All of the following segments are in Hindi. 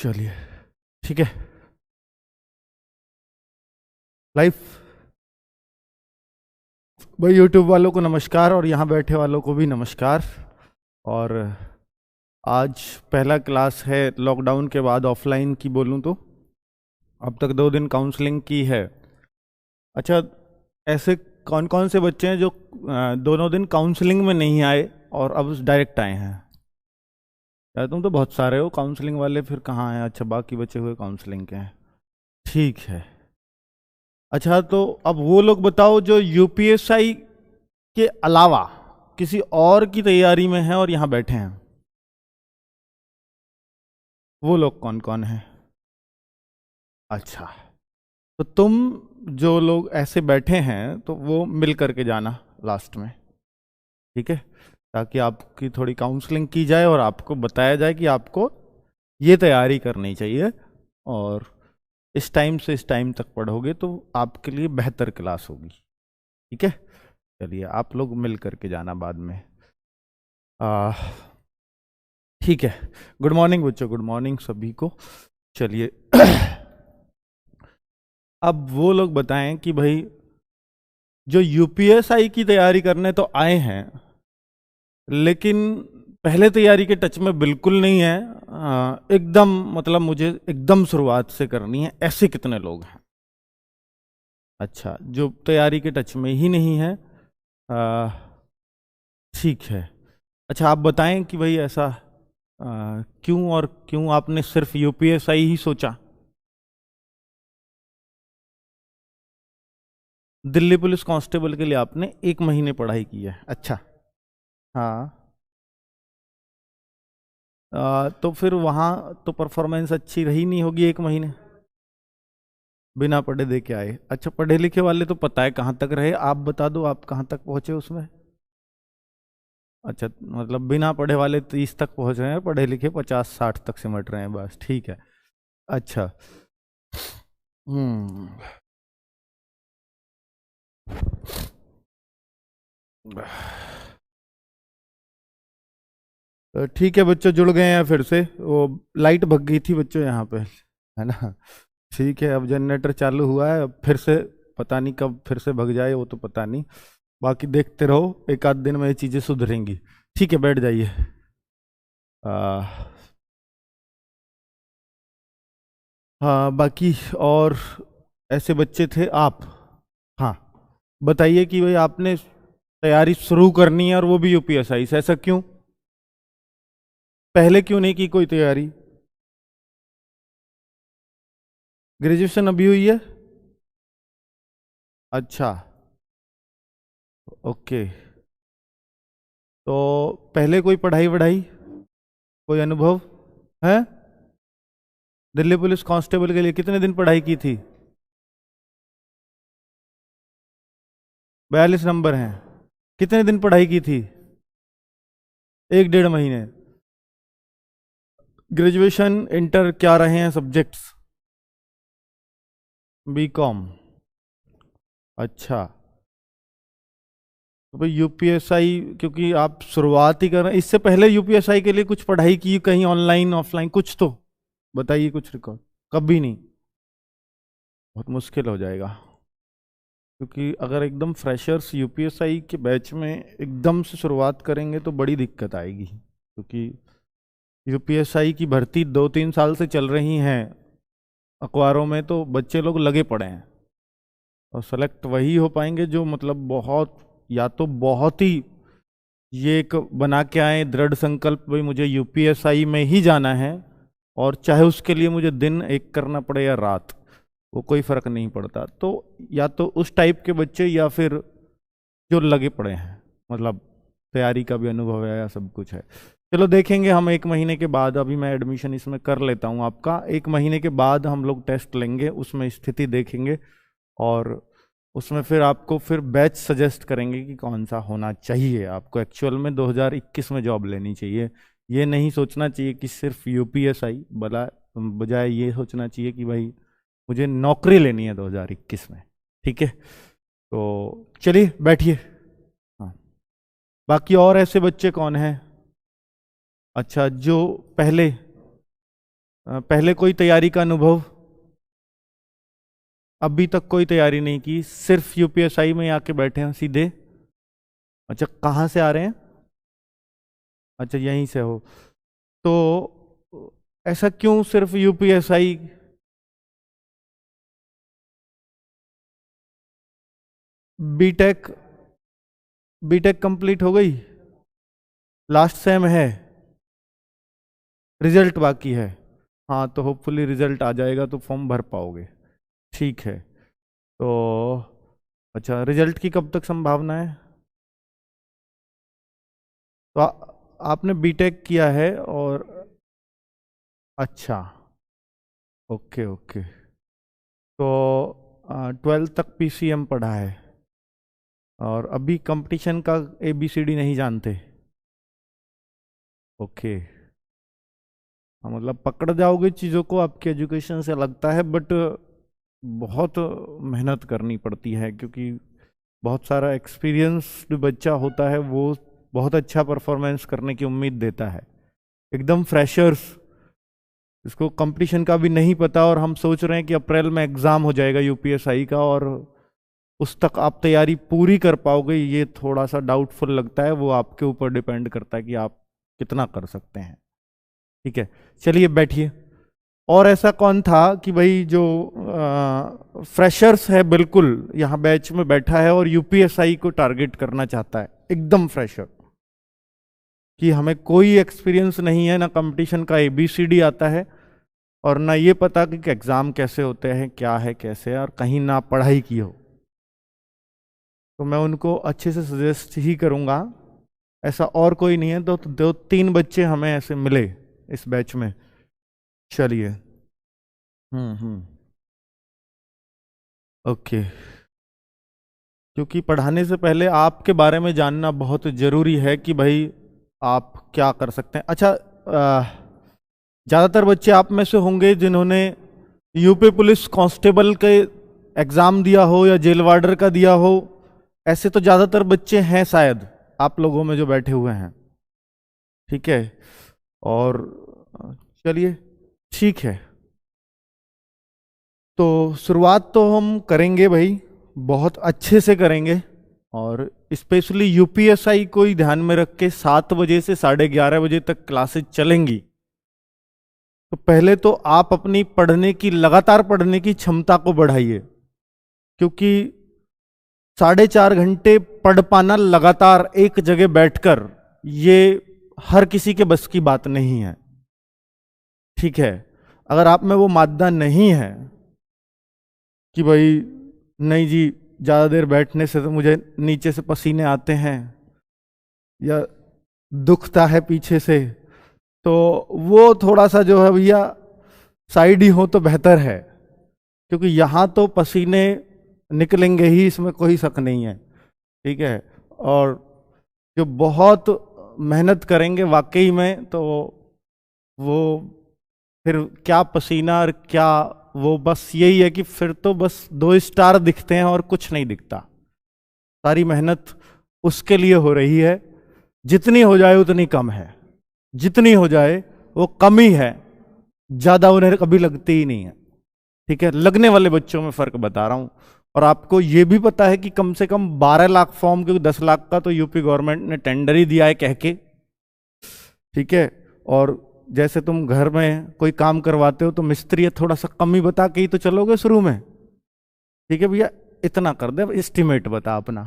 चलिए ठीक है। लाइफ भाई यूट्यूब वालों को नमस्कार और यहाँ बैठे वालों को भी नमस्कार। और आज पहला क्लास है लॉकडाउन के बाद ऑफलाइन की बोलूँ तो। अब तक 2 दिन काउंसलिंग की है। अच्छा, ऐसे कौन कौन से बच्चे हैं जो दोनों दिन काउंसलिंग में नहीं आए और अब डायरेक्ट आए हैं? यार तुम तो बहुत सारे हो काउंसलिंग वाले, फिर कहाँ हैं? अच्छा, बाकी बचे हुए काउंसलिंग के हैं, ठीक है। अच्छा, तो अब वो लोग बताओ जो यूपीएसआई के अलावा किसी और की तैयारी में है और यहां बैठे हैं। वो लोग कौन कौन हैं? अच्छा, तो तुम जो लोग ऐसे बैठे हैं तो वो मिल करके जाना लास्ट में, ठीक है? ताकि आपकी थोड़ी काउंसलिंग की जाए और आपको बताया जाए कि आपको ये तैयारी करनी चाहिए और इस टाइम से इस टाइम तक पढ़ोगे तो आपके लिए बेहतर क्लास होगी, ठीक है? चलिए, आप लोग मिल करके जाना बाद में। ठीक है। गुड मॉर्निंग बच्चों, गुड मॉर्निंग सभी को। चलिए अब वो लोग बताएं कि भाई जो यूपीएसआई की तैयारी करने तो आए हैं लेकिन पहले तैयारी के टच में बिल्कुल नहीं है, एकदम मतलब मुझे एकदम शुरुआत से करनी है, ऐसे कितने लोग हैं? अच्छा, जो तैयारी के टच में ही नहीं है, ठीक है। अच्छा, आप बताएं कि भाई ऐसा क्यों और क्यों आपने सिर्फ यूपीएसआई ही सोचा? दिल्ली पुलिस कांस्टेबल के लिए आपने 1 महीने पढ़ाई की है? अच्छा। हाँ। तो फिर वहाँ तो परफॉर्मेंस अच्छी रही नहीं होगी 1 महीने, बिना पढ़े दे के आए। अच्छा, पढ़े लिखे वाले तो पता है कहाँ तक रहे, आप बता दो आप कहाँ तक पहुँचे उसमें। अच्छा, मतलब बिना पढ़े वाले 30 तक पहुँच रहे हैं, पढ़े लिखे 50-60 तक सिमट रहे हैं, बस ठीक है। अच्छा। हम्म। ठीक है बच्चों, जुड़ गए हैं फिर से। वो लाइट भग गई थी बच्चों यहाँ पे, है ना? ठीक है, अब जनरेटर चालू हुआ है, अब फिर से पता नहीं कब फिर से भग जाए, वो तो पता नहीं। बाकी देखते रहो, एक आध दिन में ये चीज़ें सुधरेंगी। ठीक है, बैठ जाइए। हाँ, बाकी और ऐसे बच्चे थे आप? हाँ, बताइए कि भाई आपने तैयारी शुरू करनी है और वो भी यूपीएसआई से, ऐसा क्यों? पहले क्यों नहीं की कोई तैयारी? ग्रेजुएशन अभी हुई है? अच्छा, ओके। तो पहले कोई पढ़ाई वढ़ाई, कोई अनुभव है? दिल्ली पुलिस कांस्टेबल के लिए कितने दिन पढ़ाई की थी? 42 नंबर हैं। कितने दिन पढ़ाई की थी? 1-1.5 महीने। ग्रेजुएशन इंटर क्या रहे हैं सब्जेक्ट्स? B com. अच्छा, तो भाई यूपीएसआई क्योंकि आप शुरुआत ही कर रहे हैं, इससे पहले यूपीएसआई के लिए कुछ पढ़ाई की कहीं ऑनलाइन ऑफलाइन कुछ तो बताइए, कुछ रिकॉर्ड? कभी नहीं? बहुत मुश्किल हो जाएगा, क्योंकि अगर एकदम फ्रेशर्स यूपीएसआई के बैच में एकदम से शुरुआत करेंगे तो बड़ी दिक्कत आएगी, क्योंकि यूपीएसआई की भर्ती 2-3 साल से चल रही हैं अखबारों में, तो बच्चे लोग लगे पड़े हैं और सेलेक्ट वही हो पाएंगे जो मतलब बहुत, या तो बहुत ही ये एक बना के आए दृढ़ संकल्प, भाई मुझे यूपीएसआई में ही जाना है और चाहे उसके लिए मुझे दिन एक करना पड़े या रात, वो कोई फर्क नहीं पड़ता। तो या तो उस टाइप के बच्चे या फिर जो लगे पड़े हैं, मतलब तैयारी का भी अनुभव है या सब कुछ है। चलो देखेंगे हम 1 महीने के बाद, अभी मैं एडमिशन इसमें कर लेता हूँ आपका, 1 महीने के बाद हम लोग टेस्ट लेंगे, उसमें स्थिति देखेंगे और उसमें फिर आपको फिर बैच सजेस्ट करेंगे कि कौन सा होना चाहिए। आपको एक्चुअल में 2021 में जॉब लेनी चाहिए, ये नहीं सोचना चाहिए कि सिर्फ यूपीएसआई, बला बजाय ये सोचना चाहिए कि भाई मुझे नौकरी लेनी है 2021 में, ठीक है? तो चलिए बैठिए। हाँ, बाकी और ऐसे बच्चे कौन हैं? अच्छा, जो पहले पहले कोई तैयारी का अनुभव? अभी तक कोई तैयारी नहीं की, सिर्फ यूपीएसआई में आके बैठे हैं सीधे? अच्छा, कहाँ से आ रहे हैं? अच्छा, यहीं से हो। तो ऐसा क्यों सिर्फ यूपीएसआई? बीटेक, बीटेक कंप्लीट हो गई, लास्ट सेम है, रिजल्ट बाकी है? हाँ, तो होपफुली रिजल्ट आ जाएगा तो फॉर्म भर पाओगे। ठीक है। तो अच्छा, रिजल्ट की कब तक संभावना है? तो आपने बीटेक किया है और अच्छा, ओके ओके। तो 12th तक पीसीएम पढ़ा है और अभी कंपटीशन का एबीसीडी नहीं जानते? ओके। मतलब पकड़ जाओगे चीज़ों को, आपके एजुकेशन से लगता है, बट बहुत मेहनत करनी पड़ती है, क्योंकि बहुत सारा एक्सपीरियंस्ड बच्चा होता है, वो बहुत अच्छा परफॉर्मेंस करने की उम्मीद देता है। एकदम फ्रेशर्स, इसको कंपटीशन का भी नहीं पता, और हम सोच रहे हैं कि अप्रैल में एग्ज़ाम हो जाएगा यूपीएसआई का, और उस तक आप तैयारी पूरी कर पाओगे, ये थोड़ा सा डाउटफुल लगता है। वो आपके ऊपर डिपेंड करता है कि आप कितना कर सकते हैं। ठीक है, चलिए बैठिए। और ऐसा कौन था कि भाई जो फ्रेशर्स है, बिल्कुल यहाँ बैच में बैठा है और यूपीएसआई को टारगेट करना चाहता है, एकदम फ्रेशर, कि हमें कोई एक्सपीरियंस नहीं है, ना कंपटीशन का एबीसीडी आता है, और ना ये पता कि एग्ज़ाम कैसे होते हैं, क्या है कैसे है, और कहीं ना पढ़ाई की हो? तो मैं उनको अच्छे से सजेस्ट ही करूँगा। ऐसा और कोई नहीं है, तो दो तीन बच्चे हमें ऐसे मिले इस बैच में। चलिए, ओके। क्योंकि पढ़ाने से पहले आपके बारे में जानना बहुत ज़रूरी है कि भाई आप क्या कर सकते हैं। अच्छा, ज़्यादातर बच्चे आप में से होंगे जिन्होंने यूपी पुलिस कांस्टेबल के एग्ज़ाम दिया हो या जेल वार्डर का दिया हो। ऐसे तो ज़्यादातर बच्चे हैं शायद आप लोगों में जो बैठे हुए हैं। ठीक है, और चलिए ठीक है, तो शुरुआत तो हम करेंगे भाई, बहुत अच्छे से करेंगे, और स्पेशली यूपीएसआई को ही ध्यान में रख के 7 बजे से 11:30 बजे तक क्लासेज चलेंगी। तो पहले तो आप अपनी पढ़ने की, लगातार पढ़ने की क्षमता को बढ़ाइए, क्योंकि 4.5 घंटे पढ़ पाना लगातार एक जगह बैठकर, ये हर किसी के बस की बात नहीं है। ठीक है, अगर आप में वो मादा नहीं है कि भाई नहीं जी, ज़्यादा देर बैठने से तो मुझे नीचे से पसीने आते हैं या दुखता है पीछे से, तो वो थोड़ा सा जो है भैया साइड ही हो तो बेहतर है, क्योंकि यहाँ तो पसीने निकलेंगे ही, इसमें कोई शक नहीं है। ठीक है, और जो बहुत मेहनत करेंगे वाकई में, तो वो फिर क्या पसीना और क्या वो, बस यही है कि फिर तो बस 2 स्टार दिखते हैं और कुछ नहीं दिखता। सारी मेहनत उसके लिए हो रही है, जितनी हो जाए उतनी कम है, जितनी हो जाए वो कम ही है, ज़्यादा उन्हें कभी लगती ही नहीं है। ठीक है, लगने वाले बच्चों में फ़र्क बता रहा हूँ। और आपको ये भी पता है कि कम से कम 12 लाख फॉर्म, क्योंकि 10 लाख का तो यूपी गवर्नमेंट ने टेंडर ही दिया है कह के। ठीक है, और जैसे तुम घर में कोई काम करवाते हो तो मिस्त्री थोड़ा सा कम ही बता के ही तो चलोगे शुरू में। ठीक है भैया, इतना कर दे, एस्टिमेट बता अपना।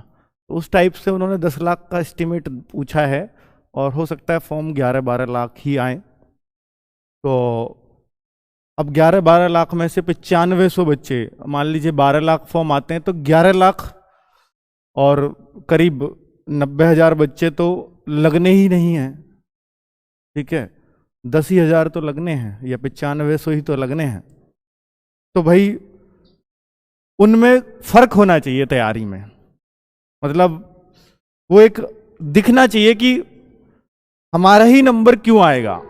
तो उस टाइप से उन्होंने 10 लाख का एस्टिमेट पूछा है, और हो सकता है फॉर्म 11-12 लाख ही आए। तो अब 11-12 लाख में से 9500 बच्चे, मान लीजिए 12 लाख फॉर्म आते हैं, तो 11 लाख और करीब 90,000 बच्चे तो लगने ही नहीं हैं। ठीक है, 10,000 तो लगने हैं, या 9500 ही तो लगने हैं। तो भाई उनमें फर्क होना चाहिए तैयारी में, मतलब वो एक दिखना चाहिए कि हमारा ही नंबर क्यों आएगा,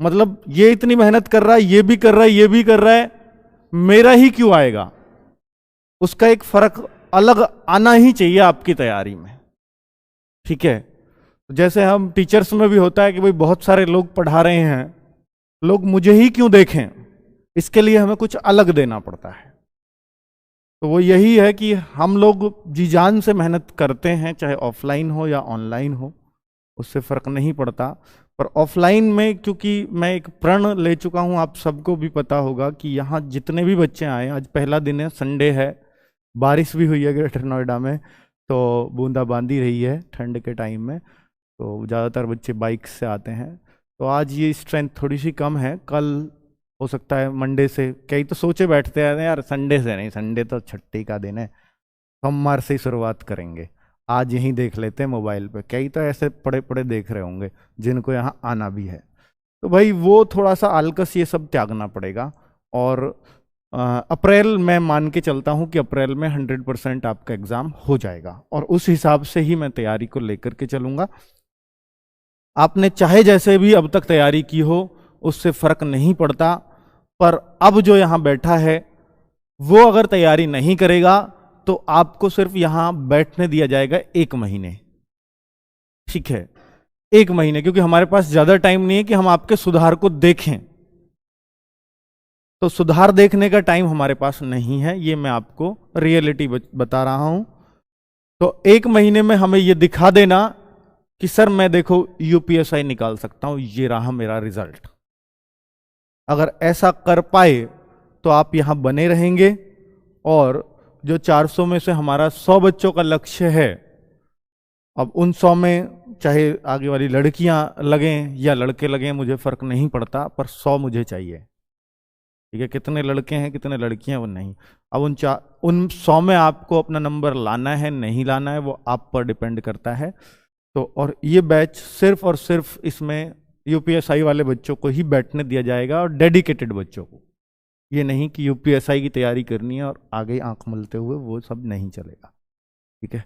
मतलब ये इतनी मेहनत कर रहा है, ये भी कर रहा है, ये भी कर रहा है, मेरा ही क्यों आएगा। उसका एक फर्क अलग आना ही चाहिए आपकी तैयारी में। ठीक है, जैसे हम टीचर्स में भी होता है कि भाई बहुत सारे लोग पढ़ा रहे हैं, लोग मुझे ही क्यों देखें, इसके लिए हमें कुछ अलग देना पड़ता है। तो वो यही है कि हम लोग जी जान से मेहनत करते हैं, चाहे ऑफलाइन हो या ऑनलाइन हो, उससे फर्क नहीं पड़ता। पर ऑफलाइन में क्योंकि मैं एक प्रण ले चुका हूं, आप सबको भी पता होगा कि यहाँ जितने भी बच्चे आए, आज पहला दिन है, संडे है, बारिश भी हुई है ग्रेटर नोएडा में, तो बूंदाबांदी रही है ठंड के टाइम में, तो ज़्यादातर बच्चे बाइक से आते हैं। तो आज ये स्ट्रेंथ थोड़ी सी कम है, कल हो सकता है मंडे से, कई तो सोचे बैठते हैं यार संडे से नहीं, संडे तो छुट्टी का दिन है, सोमवार से ही शुरुआत करेंगे, आज यहीं देख लेते हैं मोबाइल पे। कई तो ऐसे पड़े पड़े देख रहे होंगे जिनको यहाँ आना भी है। तो भाई वो थोड़ा सा आलकस ये सब त्यागना पड़ेगा। और अप्रैल में मान के चलता हूँ कि अप्रैल में 100% आपका एग्ज़ाम हो जाएगा, और उस हिसाब से ही मैं तैयारी को लेकर के चलूँगा। आपने चाहे जैसे भी अब तक तैयारी की हो, उससे फर्क नहीं पड़ता, पर अब जो यहाँ बैठा है वो अगर तैयारी नहीं करेगा तो आपको सिर्फ यहां बैठने दिया जाएगा 1 महीने, ठीक है, 1 महीने, क्योंकि हमारे पास ज्यादा टाइम नहीं है कि हम आपके सुधार को देखें। तो सुधार देखने का टाइम हमारे पास नहीं है, ये मैं आपको रियलिटी बता रहा हूं। तो 1 महीने में हमें ये दिखा देना कि सर मैं देखो यूपीएसआई निकाल सकता हूं, ये रहा मेरा रिजल्ट। अगर ऐसा कर पाए तो आप यहां बने रहेंगे, और जो 400 में से हमारा 100 बच्चों का लक्ष्य है, अब उन 100 में चाहे आगे वाली लड़कियां लगें या लड़के लगें, मुझे फर्क नहीं पड़ता, पर 100 मुझे चाहिए, ठीक है। कितने लड़के हैं कितने लड़कियां वो नहीं, अब उन 100 में आपको अपना नंबर लाना है नहीं लाना है वो आप पर डिपेंड करता है। तो और ये बैच सिर्फ और सिर्फ इसमें यूपीएसआई वाले बच्चों को ही बैठने दिया जाएगा, और डेडिकेटेड बच्चों को, ये नहीं कि यूपीएसआई की तैयारी करनी है और आगे आंख मलते हुए, वो सब नहीं चलेगा, ठीक है।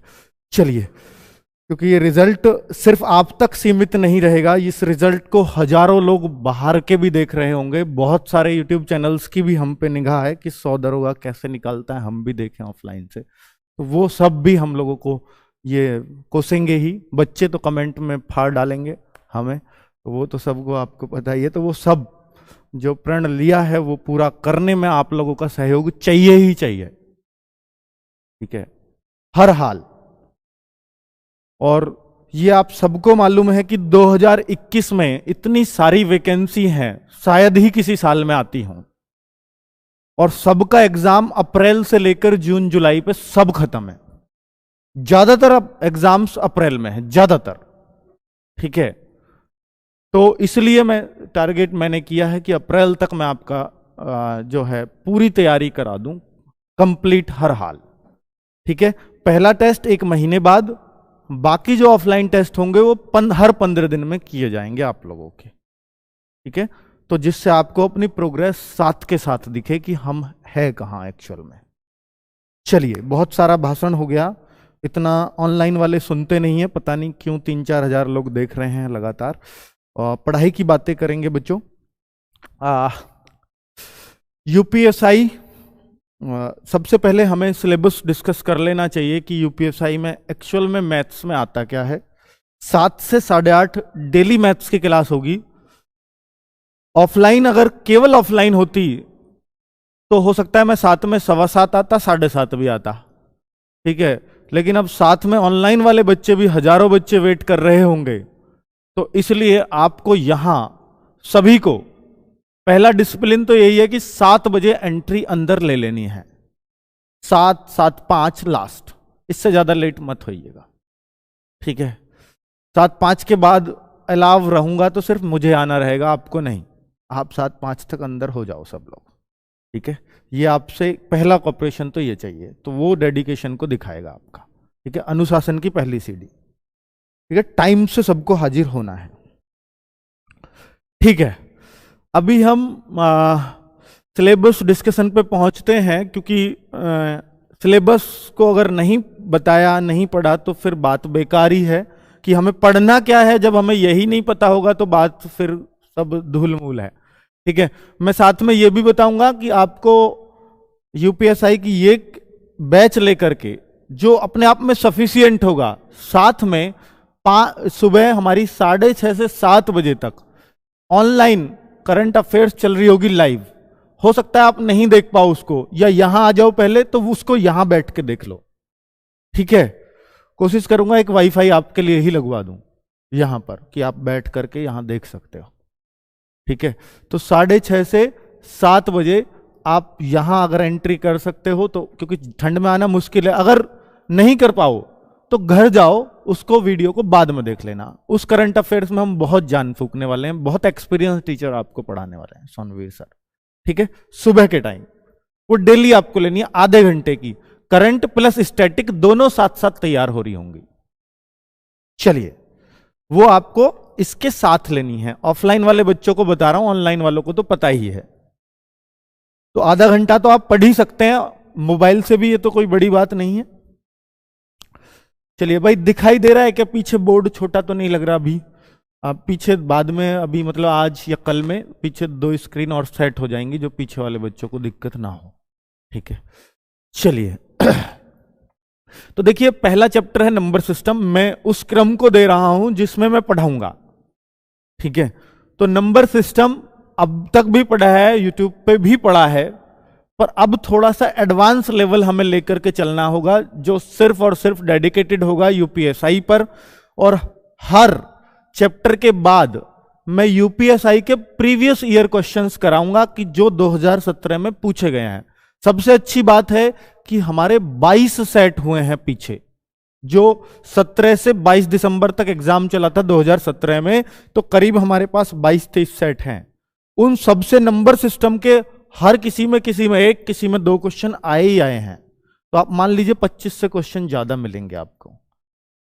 चलिए, क्योंकि ये रिजल्ट सिर्फ आप तक सीमित नहीं रहेगा, इस रिजल्ट को हजारों लोग बाहर के भी देख रहे होंगे, बहुत सारे यूट्यूब चैनल्स की भी हम पे निगाह है कि 100 दरोगा कैसे निकालता है, हम भी देखें ऑफलाइन से, तो वो सब भी हम लोगों को ये कोसेंगे ही। बच्चे तो कमेंट में फाड़ डालेंगे हमें, तो वो तो सबको आपको पता ही है। तो वो सब जो प्रण लिया है वो पूरा करने में आप लोगों का सहयोग चाहिए ही चाहिए, ठीक है, हर हाल। और ये आप सबको मालूम है कि 2021 में इतनी सारी वैकेंसी हैं, शायद ही किसी साल में आती हों, और सबका एग्जाम अप्रैल से लेकर जून जुलाई पे सब खत्म है, ज्यादातर अब एग्जाम्स अप्रैल में है ज्यादातर, ठीक है। तो इसलिए मैं टारगेट मैंने किया है कि अप्रैल तक मैं आपका जो है पूरी तैयारी करा दूं, कंप्लीट हर हाल, ठीक है। पहला टेस्ट 1 महीने बाद, बाकी जो ऑफलाइन टेस्ट होंगे वो हर 15 दिन में किए जाएंगे आप लोगों के, ठीक है। तो जिससे आपको अपनी प्रोग्रेस साथ के साथ दिखे कि हम है कहाँ एक्चुअल में। चलिए, बहुत सारा भाषण हो गया, इतना ऑनलाइन वाले सुनते नहीं है, पता नहीं क्यों 3-4 हजार लोग देख रहे हैं लगातार। पढ़ाई की बातें करेंगे बच्चों। यूपीएसआई, सबसे पहले हमें सिलेबस डिस्कस कर लेना चाहिए कि यूपीएसआई में एक्चुअल में मैथ्स में आता क्या है। 7 से 8:30 डेली मैथ्स की क्लास होगी। ऑफलाइन अगर केवल ऑफलाइन होती तो हो सकता है मैं 7 में 7:15 आता, 7:30 भी आता, ठीक है। लेकिन अब साथ में ऑनलाइन वाले बच्चे भी हजारों बच्चे वेट कर रहे होंगे, तो इसलिए आपको यहां सभी को पहला डिसिप्लिन तो यही है कि 7 बजे एंट्री अंदर ले लेनी है, 7-7:05 लास्ट, इससे ज्यादा लेट मत होइएगा, ठीक है। 7:05 के बाद अलाव रहूंगा तो सिर्फ मुझे आना रहेगा, आपको नहीं। आप 7:05 तक अंदर हो जाओ सब लोग, ठीक है। ये आपसे पहला कॉपरेशन तो ये चाहिए, तो वो डेडिकेशन को दिखाएगा आपका, ठीक है। अनुशासन की पहली सीढ़ी, ठीक है, टाइम से सबको हाजिर होना है, ठीक है। अभी हम सिलेबस डिस्कशन पे पहुंचते हैं, क्योंकि सिलेबस को अगर नहीं बताया नहीं पढ़ा तो फिर बात बेकार ही है कि हमें पढ़ना क्या है। जब हमें यही नहीं पता होगा तो बात फिर सब धूल-मूल है, ठीक है। मैं साथ में ये भी बताऊंगा कि आपको यूपीएसआई की ये बैच लेकर के जो अपने आप में सफिशिएंट होगा, साथ में सुबह हमारी 6:30 से 7 बजे तक ऑनलाइन करंट अफेयर्स चल रही होगी लाइव, हो सकता है आप नहीं देख पाओ उसको, या यहां आ जाओ पहले तो उसको यहां बैठ के देख लो, ठीक है। कोशिश करूंगा एक वाईफाई आपके लिए ही लगवा दूं यहां पर, कि आप बैठ करके यहां देख सकते हो, ठीक है। तो 6:30 से 7 बजे आप यहां अगर एंट्री कर सकते हो तो, क्योंकि ठंड में आना मुश्किल है, अगर नहीं कर पाओ तो घर जाओ, उसको वीडियो को बाद में देख लेना। उस करंट अफेयर्स में हम बहुत जान फूकने वाले हैं, बहुत एक्सपीरियंस टीचर आपको पढ़ाने वाले हैं, सोनवीर सर, ठीक है। सुबह के टाइम वो डेली आपको लेनी है, आधे घंटे की, करंट प्लस स्टैटिक दोनों साथ साथ तैयार हो रही होंगी। चलिए, वो आपको इसके साथ लेनी है। ऑफलाइन वाले बच्चों को बता रहा हूं, ऑनलाइन वालों को तो पता ही है। तो आधा घंटा तो आप पढ़ ही सकते हैं मोबाइल से भी, ये तो कोई बड़ी बात नहीं है। चलिए भाई, दिखाई दे रहा है क्या पीछे बोर्ड? छोटा तो नहीं लग रहा अभी? आप पीछे बाद में, अभी मतलब आज या कल में पीछे 2 स्क्रीन और सेट हो जाएंगी, जो पीछे वाले बच्चों को दिक्कत ना हो, ठीक है। चलिए तो देखिए, पहला चैप्टर है नंबर सिस्टम। मैं उस क्रम को दे रहा हूं जिसमें मैं पढ़ाऊंगा, ठीक है। तो नंबर सिस्टम अब तक भी पढ़ा है, यूट्यूब पे भी पढ़ा है, पर अब थोड़ा सा एडवांस लेवल हमें लेकर के चलना होगा, जो सिर्फ और सिर्फ डेडिकेटेड होगा यूपीएसआई पर। और हर चैप्टर के बाद मैं यूपीएसआई के प्रीवियस ईयर क्वेश्चंस कराऊंगा, कि जो 2017 में पूछे गए हैं। सबसे अच्छी बात है कि हमारे 22 सेट हुए हैं पीछे, जो 17 से 22 दिसंबर तक एग्जाम चला था 2017 में, तो करीब हमारे पास 22-23 सेट हैं। उन सबसे नंबर सिस्टम के हर किसी में एक, किसी में 2 क्वेश्चन आए ही आए हैं। तो आप मान लीजिए 25 से क्वेश्चन ज्यादा मिलेंगे आपको।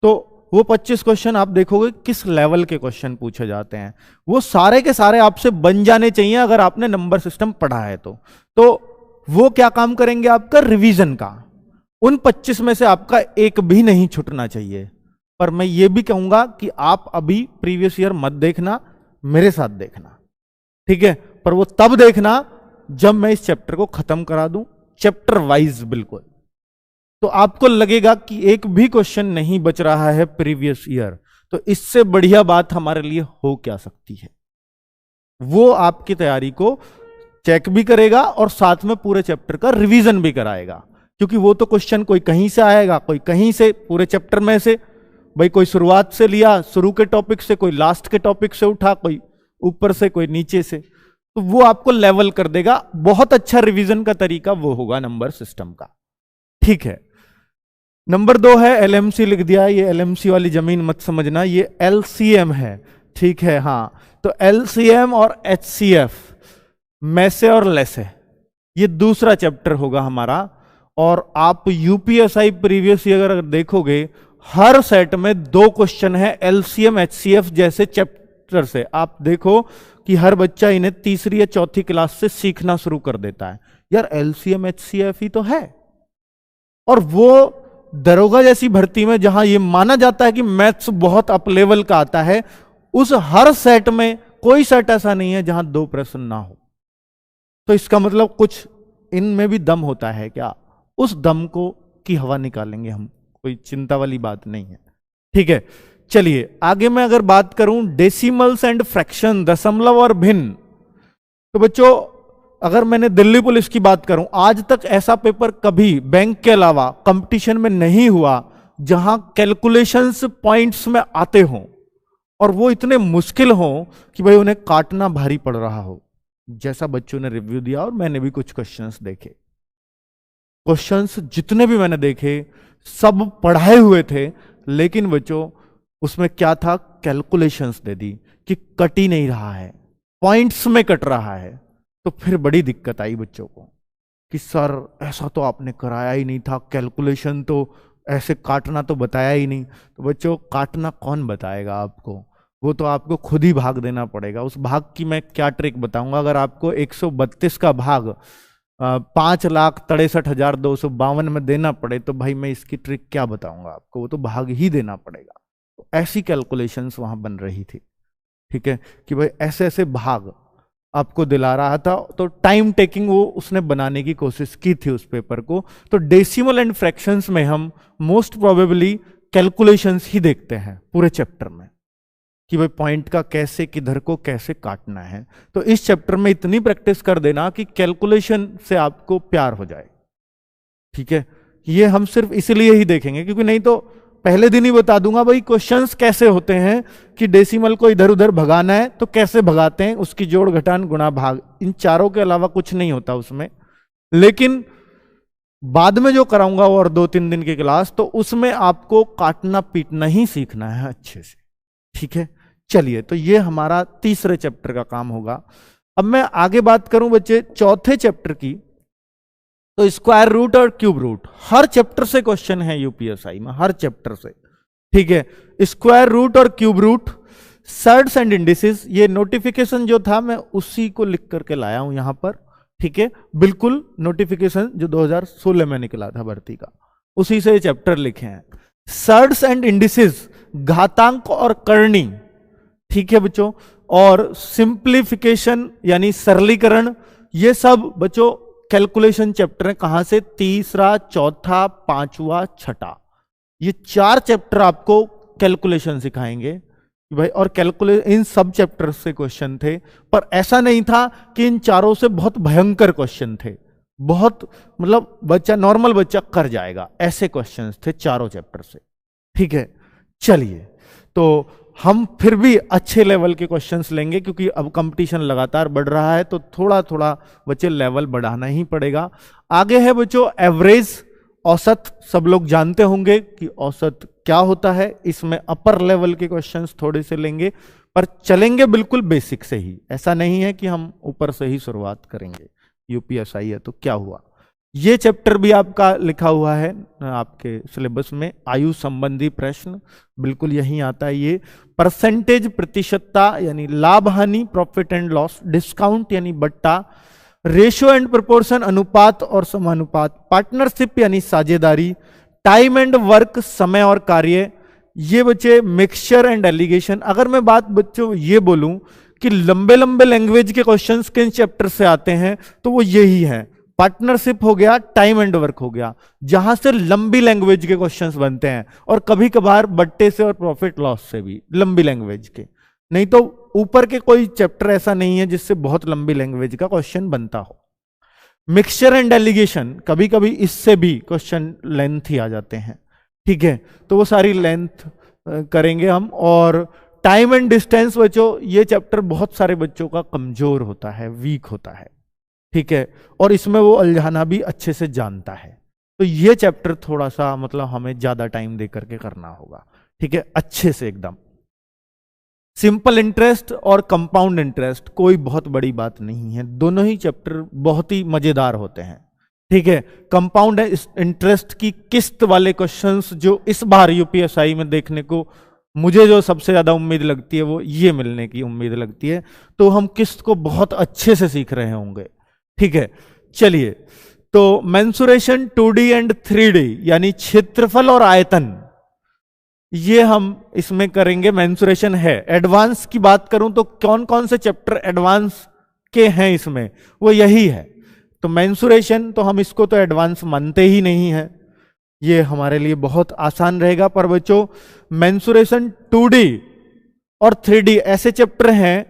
तो वो 25 क्वेश्चन आप देखोगे किस लेवल के क्वेश्चन पूछे जाते हैं, वो सारे के सारे आपसे बन जाने चाहिए अगर आपने नंबर सिस्टम पढ़ा है तो वो क्या काम करेंगे? आपका रिवीजन का। उन 25 में से आपका एक भी नहीं छूटना चाहिए। पर मैं ये भी कहूंगा कि आप अभी प्रीवियस ईयर मत देखना, मेरे साथ देखना, ठीक है। पर वो तब देखना जब मैं इस चैप्टर को खत्म करा दूं, चैप्टर वाइज बिल्कुल। तो आपको लगेगा कि एक भी क्वेश्चन नहीं बच रहा है प्रीवियस ईयर। तो इससे बढ़िया बात हमारे लिए हो क्या सकती है? वो आपकी तैयारी को चेक भी करेगा और साथ में पूरे चैप्टर का रिवीजन भी कराएगा। क्योंकि वो तो क्वेश्चन कोई कहीं से आएगा, कोई कहीं से, पूरे चैप्टर में से, भाई कोई शुरुआत से लिया, शुरू के टॉपिक से, कोई लास्ट के टॉपिक से उठा, कोई ऊपर से, कोई नीचे से। तो वो आपको लेवल कर देगा। बहुत अच्छा रिवीजन का तरीका वो होगा नंबर सिस्टम का, ठीक है। नंबर 2 है एलएमसी, लिख दिया। ये एलएमसी वाली जमीन मत समझना, ये एलसीएम है, ठीक है। हाँ, तो एलसीएम और एचसीएफ, मैसे और लेसे, ये दूसरा चैप्टर होगा हमारा। और आप यूपीएसआई प्रीवियस ईयर अगर देखोगे, हर सेट में 2 क्वेश्चन है एलसीएम एचसीएफ जैसे चैप्टर से। आप देखो कि हर बच्चा इन्हें तीसरी या चौथी क्लास से सीखना शुरू कर देता है। यार एलसीएम एचसीएफ ही तो है। और वो दरोगा जैसी भर्ती में जहां ये माना जाता है कि मैथ्स बहुत अप लेवल का आता है, उस हर सेट में कोई सेट ऐसा नहीं है जहां 2 प्रश्न ना हो। तो इसका मतलब कुछ इनमें भी दम होता है क्या? उस दम को की हवा निकालेंगे हम, कोई चिंता वाली बात नहीं है, ठीक है। चलिए आगे मैं अगर बात करूं डेसिमल्स एंड फ्रैक्शन, दशमलव और भिन्न, तो बच्चों अगर मैंने दिल्ली पुलिस की बात करूं, आज तक ऐसा पेपर कभी बैंक के अलावा कंपटीशन में नहीं हुआ जहां कैलकुलेशंस पॉइंट्स में आते हों और वो इतने मुश्किल हों कि भाई उन्हें काटना भारी पड़ रहा हो। जैसा बच्चों ने रिव्यू दिया और मैंने भी कुछ क्वेश्चंस देखे, क्वेश्चंस जितने भी मैंने देखे सब पढ़ाए हुए थे, लेकिन बच्चों उसमें क्या था? कैलकुलेशंस दे दी कि कट ही नहीं रहा है, पॉइंट्स में कट रहा है। तो फिर बड़ी दिक्कत आई बच्चों को कि सर ऐसा तो आपने कराया ही नहीं था, कैलकुलेशन तो ऐसे काटना तो बताया ही नहीं। तो बच्चों काटना कौन बताएगा आपको? वो तो आपको खुद ही भाग देना पड़ेगा। उस भाग की मैं क्या ट्रिक बताऊंगा? अगर आपको 132 का भाग 5,63,252 में देना पड़े तो भाई मैं इसकी ट्रिक क्या बताऊंगा आपको? वो तो भाग ही देना पड़ेगा। तो ऐसी कैलकुलेशंस वहां बन रही थी, ठीक है, कि भाई ऐसे ऐसे भाग आपको दिला रहा था। तो टाइम टेकिंग वो उसने बनाने की कोशिश की थी उस पेपर को। तो डेसिमल एंड फ्रैक्शंस में हम मोस्ट प्रोबेबली कैलकुलेशंस ही देखते हैं पूरे चैप्टर में, कि भाई पॉइंट का कैसे किधर को कैसे काटना है। तो इस चैप्टर में इतनी प्रैक्टिस कर देना कि कैलकुलेशन से आपको प्यार हो जाए, ठीक है। ये हम सिर्फ इसलिए ही देखेंगे क्योंकि नहीं तो पहले दिन ही बता दूंगा भाई क्वेश्चंस कैसे होते हैं कि डेसिमल को इधर उधर भगाना है तो कैसे भगाते हैं, उसकी जोड़ घटान गुणा भाग, इन चारों के अलावा कुछ नहीं होता उसमें। लेकिन बाद में जो कराऊंगा और 2-3 दिन की क्लास, तो उसमें आपको काटना पीटना ही सीखना है अच्छे से, ठीक है। चलिए, तो ये हमारा तीसरे चैप्टर का काम होगा। अब मैं आगे बात करूं बच्चे चौथे चैप्टर की, तो स्क्वायर रूट और क्यूब रूट हर चैप्टर से क्वेश्चन है यूपीएसआई में, हर चैप्टर से, ठीक है। स्क्वायर रूट और cube root, surds and indices, ये नोटिफिकेशन जो था मैं उसी को लिख करके लाया हूं यहां पर, ठीक है। बिल्कुल नोटिफिकेशन जो 2016 में निकला था भर्ती का, उसी से ये चैप्टर लिखे हैं। सर्ड्स एंड इंडिसेस, घातांक और करणी, ठीक है बच्चों, और सिंप्लीफिकेशन यानी सरलीकरण, ये सब बच्चों कैलकुलेशन चैप्टर है। कहां से? तीसरा, चौथा, पांचवा, छठा, ये 4 चैप्टर आपको कैलकुलेशन सिखाएंगे भाई। और इन सब चैप्टर से क्वेश्चन थे, पर ऐसा नहीं था कि इन चारों से बहुत भयंकर क्वेश्चन थे, बहुत मतलब बच्चा, नॉर्मल बच्चा कर जाएगा, ऐसे क्वेश्चंस थे चारों चैप्टर से, ठीक है। चलिए, तो हम फिर भी अच्छे लेवल के क्वेश्चंस लेंगे क्योंकि अब कंपटीशन लगातार बढ़ रहा है, तो थोड़ा थोड़ा बच्चे लेवल बढ़ाना ही पड़ेगा। आगे है बच्चों एवरेज, औसत, सब लोग जानते होंगे कि औसत क्या होता है। इसमें अपर लेवल के क्वेश्चंस थोड़े से लेंगे, पर चलेंगे बिल्कुल बेसिक से ही, ऐसा नहीं है कि हम ऊपर से ही शुरुआत करेंगे। यूपीएसआई है तो क्या हुआ। ये चैप्टर भी आपका लिखा हुआ है आपके सिलेबस में, आयु संबंधी प्रश्न, बिल्कुल यही आता है ये। परसेंटेज, प्रतिशतता यानी लाभ हानि, प्रॉफिट एंड लॉस, डिस्काउंट यानी बट्टा, रेशियो एंड प्रोपोर्शन अनुपात और समानुपात, पार्टनरशिप यानी साझेदारी, टाइम एंड वर्क समय और कार्य, ये बच्चे मिक्सचर एंड एलिगेशन। अगर मैं बात बच्चों ये बोलूं कि लंबे लंबे लैंग्वेज के क्वेश्चंस किन चैप्टर से आते हैं, तो वो यही है, पार्टनरशिप हो गया, टाइम एंड वर्क हो गया, जहां से लंबी लैंग्वेज के क्वेश्चंस बनते हैं, और कभी कभार बट्टे से और प्रॉफिट लॉस से भी लंबी लैंग्वेज के। नहीं तो ऊपर के कोई चैप्टर ऐसा नहीं है जिससे बहुत लंबी लैंग्वेज का क्वेश्चन बनता हो। मिक्सचर एंड एलिगेशन, कभी कभी इससे भी क्वेश्चन लेंथ ही आ जाते हैं, ठीक है, तो वो सारी लेंथ करेंगे हम। और टाइम एंड डिस्टेंस बच्चों, ये चैप्टर बहुत सारे बच्चों का कमजोर होता है, वीक होता है, ठीक है, और इसमें वो उलझाना भी अच्छे से जानता है। तो ये चैप्टर थोड़ा सा मतलब हमें ज्यादा टाइम दे करके करना होगा, ठीक है, अच्छे से एकदम। सिंपल इंटरेस्ट और कंपाउंड इंटरेस्ट कोई बहुत बड़ी बात नहीं है, दोनों ही चैप्टर बहुत ही मजेदार होते हैं, ठीक है। कंपाउंड इंटरेस्ट की किस्त वाले क्वेश्चंस जो इस बार यूपीएसआई में देखने को मुझे जो सबसे ज्यादा उम्मीद लगती है, वो ये मिलने की उम्मीद लगती है। तो हम किस्त को बहुत अच्छे से सीख रहे होंगे, ठीक है। चलिए, तो मेंसुरेशन 2D एंड 3D यानी क्षेत्रफल और आयतन, ये हम इसमें करेंगे। मेंसुरेशन है, एडवांस की बात करूं तो कौन कौन से चैप्टर एडवांस के हैं इसमें, वो यही है। तो मेंसुरेशन तो हम इसको तो एडवांस मानते ही नहीं है, ये हमारे लिए बहुत आसान रहेगा। पर बच्चों मेंसुरेशन 2D और 3D ऐसे चैप्टर हैं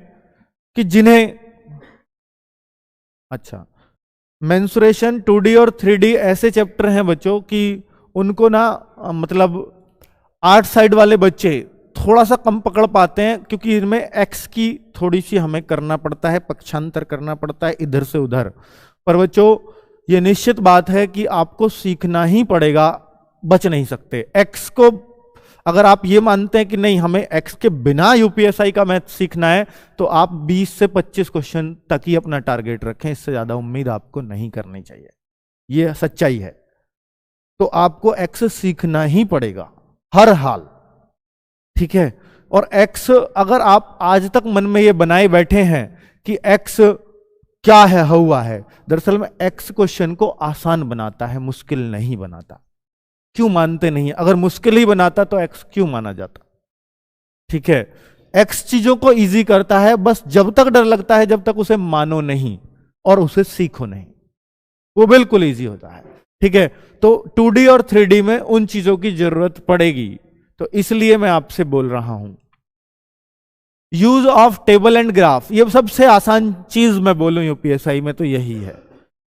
कि जिन्हें, अच्छा, मेंसुरेशन 2D और 3D ऐसे चैप्टर हैं बच्चों कि उनको ना मतलब आर्ट साइड वाले बच्चे थोड़ा सा कम पकड़ पाते हैं, क्योंकि इनमें एक्स की थोड़ी सी हमें करना पड़ता है, पक्षांतर करना पड़ता है इधर से उधर। पर बच्चों ये निश्चित बात है कि आपको सीखना ही पड़ेगा, बच नहीं सकते। एक्स को अगर आप ये मानते हैं कि नहीं हमें एक्स के बिना यूपीएसआई का मैथ सीखना है, तो आप 20 से 25 क्वेश्चन तक ही अपना टारगेट रखें, इससे ज्यादा उम्मीद आपको नहीं करनी चाहिए, ये सच्चाई है। तो आपको एक्स सीखना ही पड़ेगा हर हाल, ठीक है। और एक्स अगर आप आज तक मन में ये बनाए बैठे हैं कि एक्स क्या है, हुआ है, दरअसल में एक्स क्वेश्चन को आसान बनाता है, मुश्किल नहीं बनाता। क्यों मानते नहीं? अगर मुश्किल ही बनाता तो एक्स क्यों माना जाता, ठीक है। एक्स चीजों को इजी करता है, बस जब तक डर लगता है, जब तक उसे मानो नहीं और उसे सीखो नहीं, वो बिल्कुल इजी होता है, ठीक है। तो 2D और 3D में उन चीजों की जरूरत पड़ेगी, तो इसलिए मैं आपसे बोल रहा हूं use of table and graph, ये सबसे आसान चीज मैं बोलूं यूपीएसआई में तो यही है।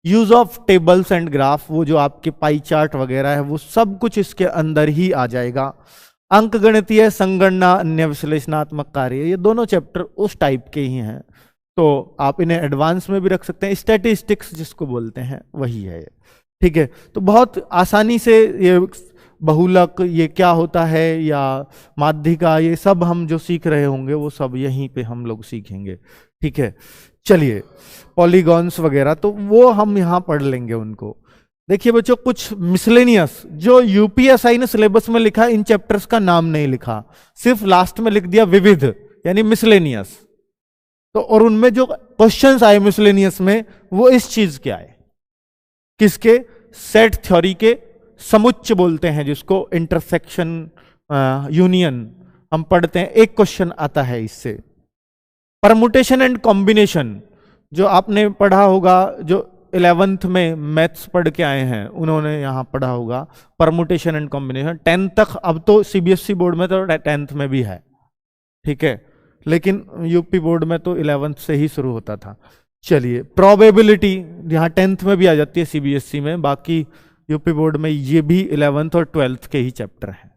Use of tables and graph, वो जो आपके पाई चार्ट वगैरह है वो सब कुछ इसके अंदर ही आ जाएगा। अंक गणितीय, संगणना, अन्य विश्लेषणात्मक कार्य, ये दोनों चैप्टर उस टाइप के ही हैं, तो आप इन्हें एडवांस में भी रख सकते हैं। स्टैटिस्टिक्स जिसको बोलते हैं वही है ये, ठीक है। तो बहुत आसानी से ये बहुलक ये क्या होता है या माध्यिका, ये सब हम जो सीख रहे होंगे वो सब यहीं पे हम लोग सीखेंगे, ठीक है। चलिए पॉलीगॉन्स वगैरह तो वो हम यहाँ पढ़ लेंगे उनको। देखिए बच्चों, कुछ मिसलेनियस जो यूपीएसआई ने सिलेबस में लिखा, इन चैप्टर्स का नाम नहीं लिखा, सिर्फ लास्ट में लिख दिया विविध यानी मिसलेनियस। तो और उनमें जो क्वेश्चंस आए मिसलेनियस में वो इस चीज के आए, किसके? सेट थ्योरी के, समुच्चय बोलते हैं जिसको, इंटरसेक्शन, यूनियन हम पढ़ते हैं, एक क्वेश्चन आता है इससे। परमुटेशन एंड कॉम्बिनेशन जो आपने पढ़ा होगा, जो 11th में मैथ्स पढ़ के आए हैं उन्होंने यहां पढ़ा होगा परमुटेशन एंड कॉम्बिनेशन। 10th तक, अब तो सीबीएसई बोर्ड में तो 10th में भी है, ठीक है, लेकिन यूपी बोर्ड में तो 11th से ही शुरू होता था। चलिए प्रोबेबिलिटी यहाँ 10th में भी आ जाती है सीबीएसई में, बाकी यूपी बोर्ड में ये भी 11th और 12th के ही चैप्टर हैं,